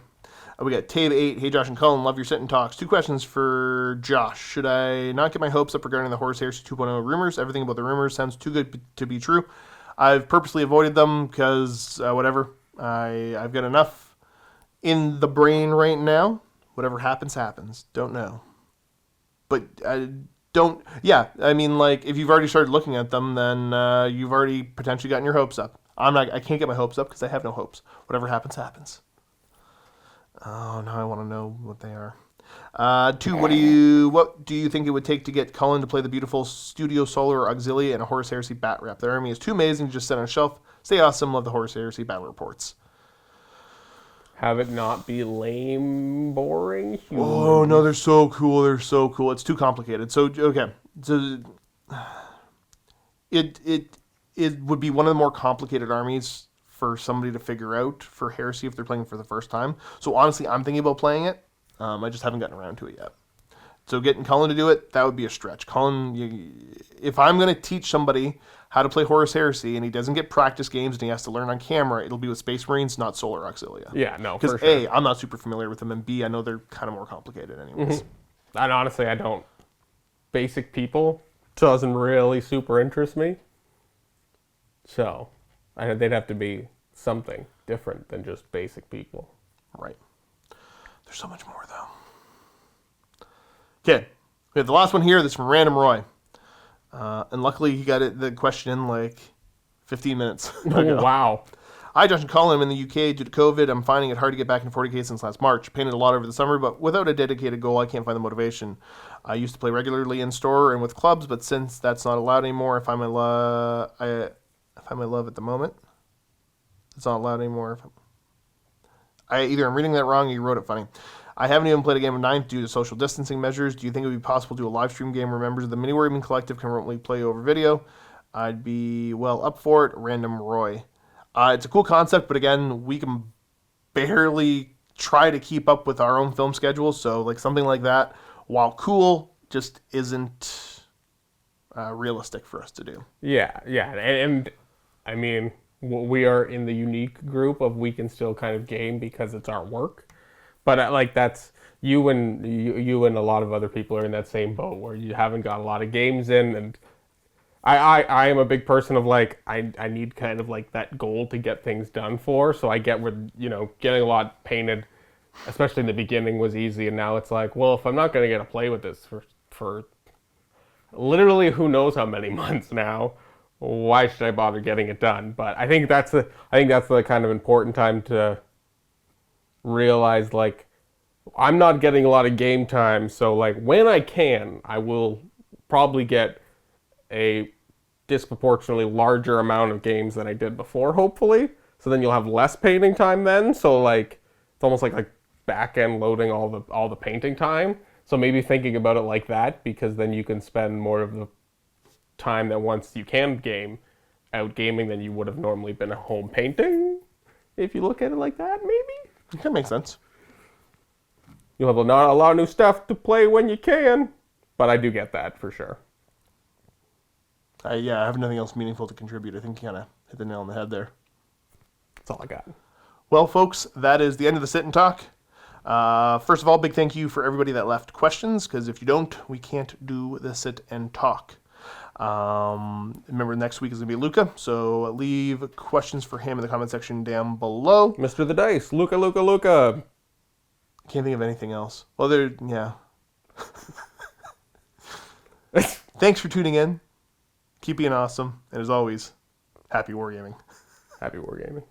We got Tave8. Hey, Josh and Cullen, love your sit and talks. 2 questions for Josh. Should I not get my hopes up regarding the Horus Heresy 2.0 rumors? Everything about the rumors sounds too good to be true. I've purposely avoided them because, whatever. I've got enough in the brain right now. Whatever happens, happens. Don't know. But don't... Yeah, I mean, like, if you've already started looking at them, then you've already potentially gotten your hopes up. I can't get my hopes up because I have no hopes. Whatever happens, happens. Oh, now I want to know what they are. 2, what do you think it would take to get Cullen to play the beautiful Studio Solar Auxilia and a Horus Heresy bat rep? Their army is too amazing to just sit on a shelf. Stay awesome. Love the Horus Heresy battle reports. Have it not be lame, boring. Human. Oh no, they're so cool. They're so cool. It's too complicated. So okay, so it would be one of the more complicated armies for somebody to figure out for Heresy if they're playing for the first time. So honestly, I'm thinking about playing it. I just haven't gotten around to it yet. So getting Cullen to do it, that would be a stretch. Cullen, if I'm going to teach somebody how to play Horus Heresy and he doesn't get practice games and he has to learn on camera, it'll be with Space Marines, not Solar Auxilia. Yeah, no, because for sure. A, I'm not super familiar with them, and B, I know they're kind of more complicated anyways. Mm-hmm. And honestly, I don't. Basic people doesn't really super interest me. So, they'd have to be something different than just basic people. Right. There's so much more, though. Okay. We have the last one here. This is from Random Roy. And luckily, he got the question in like 15 minutes ago. Oh, wow. Hi, Josh and Colin. I'm in the UK due to COVID. I'm finding it hard to get back into 40K since last March. Painted a lot over the summer, but without a dedicated goal, I can't find the motivation. I used to play regularly in store and with clubs, but since that's not allowed anymore, I find my love at the moment. It's not allowed anymore. Either I'm reading that wrong or you wrote it funny. I haven't even played a game of Ninth due to social distancing measures. Do you think it would be possible to do a live stream game where members of the MiniWarGaming Collective can remotely play over video? I'd be well up for it. Random Roy. It's a cool concept, but again, we can barely try to keep up with our own film schedule. So like something like that, while cool, just isn't realistic for us to do. Yeah, and I mean, we are in the unique group of we can still kind of game because it's our work. But like that's you and a lot of other people are in that same boat where you haven't got a lot of games in, and I am a big person of like I need kind of like that goal to get things done for. So I get where getting a lot painted, especially in the beginning, was easy, and now it's like, well, if I'm not going to get to play with this for literally who knows how many months now, why should I bother getting it done? But I think that's the kind of important time to realize, like, I'm not getting a lot of game time, so like when I can, I will probably get a disproportionately larger amount of games than I did before, hopefully. So then you'll have less painting time then. So like it's almost like back end loading all the painting time. So maybe thinking about it like that, because then you can spend more of the time that once you can game out gaming than you would have normally been at home painting. If you look at it like that, maybe. That makes sense. You'll have not a lot of new stuff to play when you can, but I do get that for sure. I have nothing else meaningful to contribute. I think you kind of hit the nail on the head there. That's all I got. Well, folks, that is the end of the sit and talk. First of all, big thank you for everybody that left questions, because if you don't, we can't do the sit and talk. Remember, next week is going to be Luka, so leave questions for him in the comment section down below. Mr. the Dice, Luka. Can't think of anything else. Well, Thanks for tuning in. Keep being awesome. And as always, happy wargaming. Happy wargaming.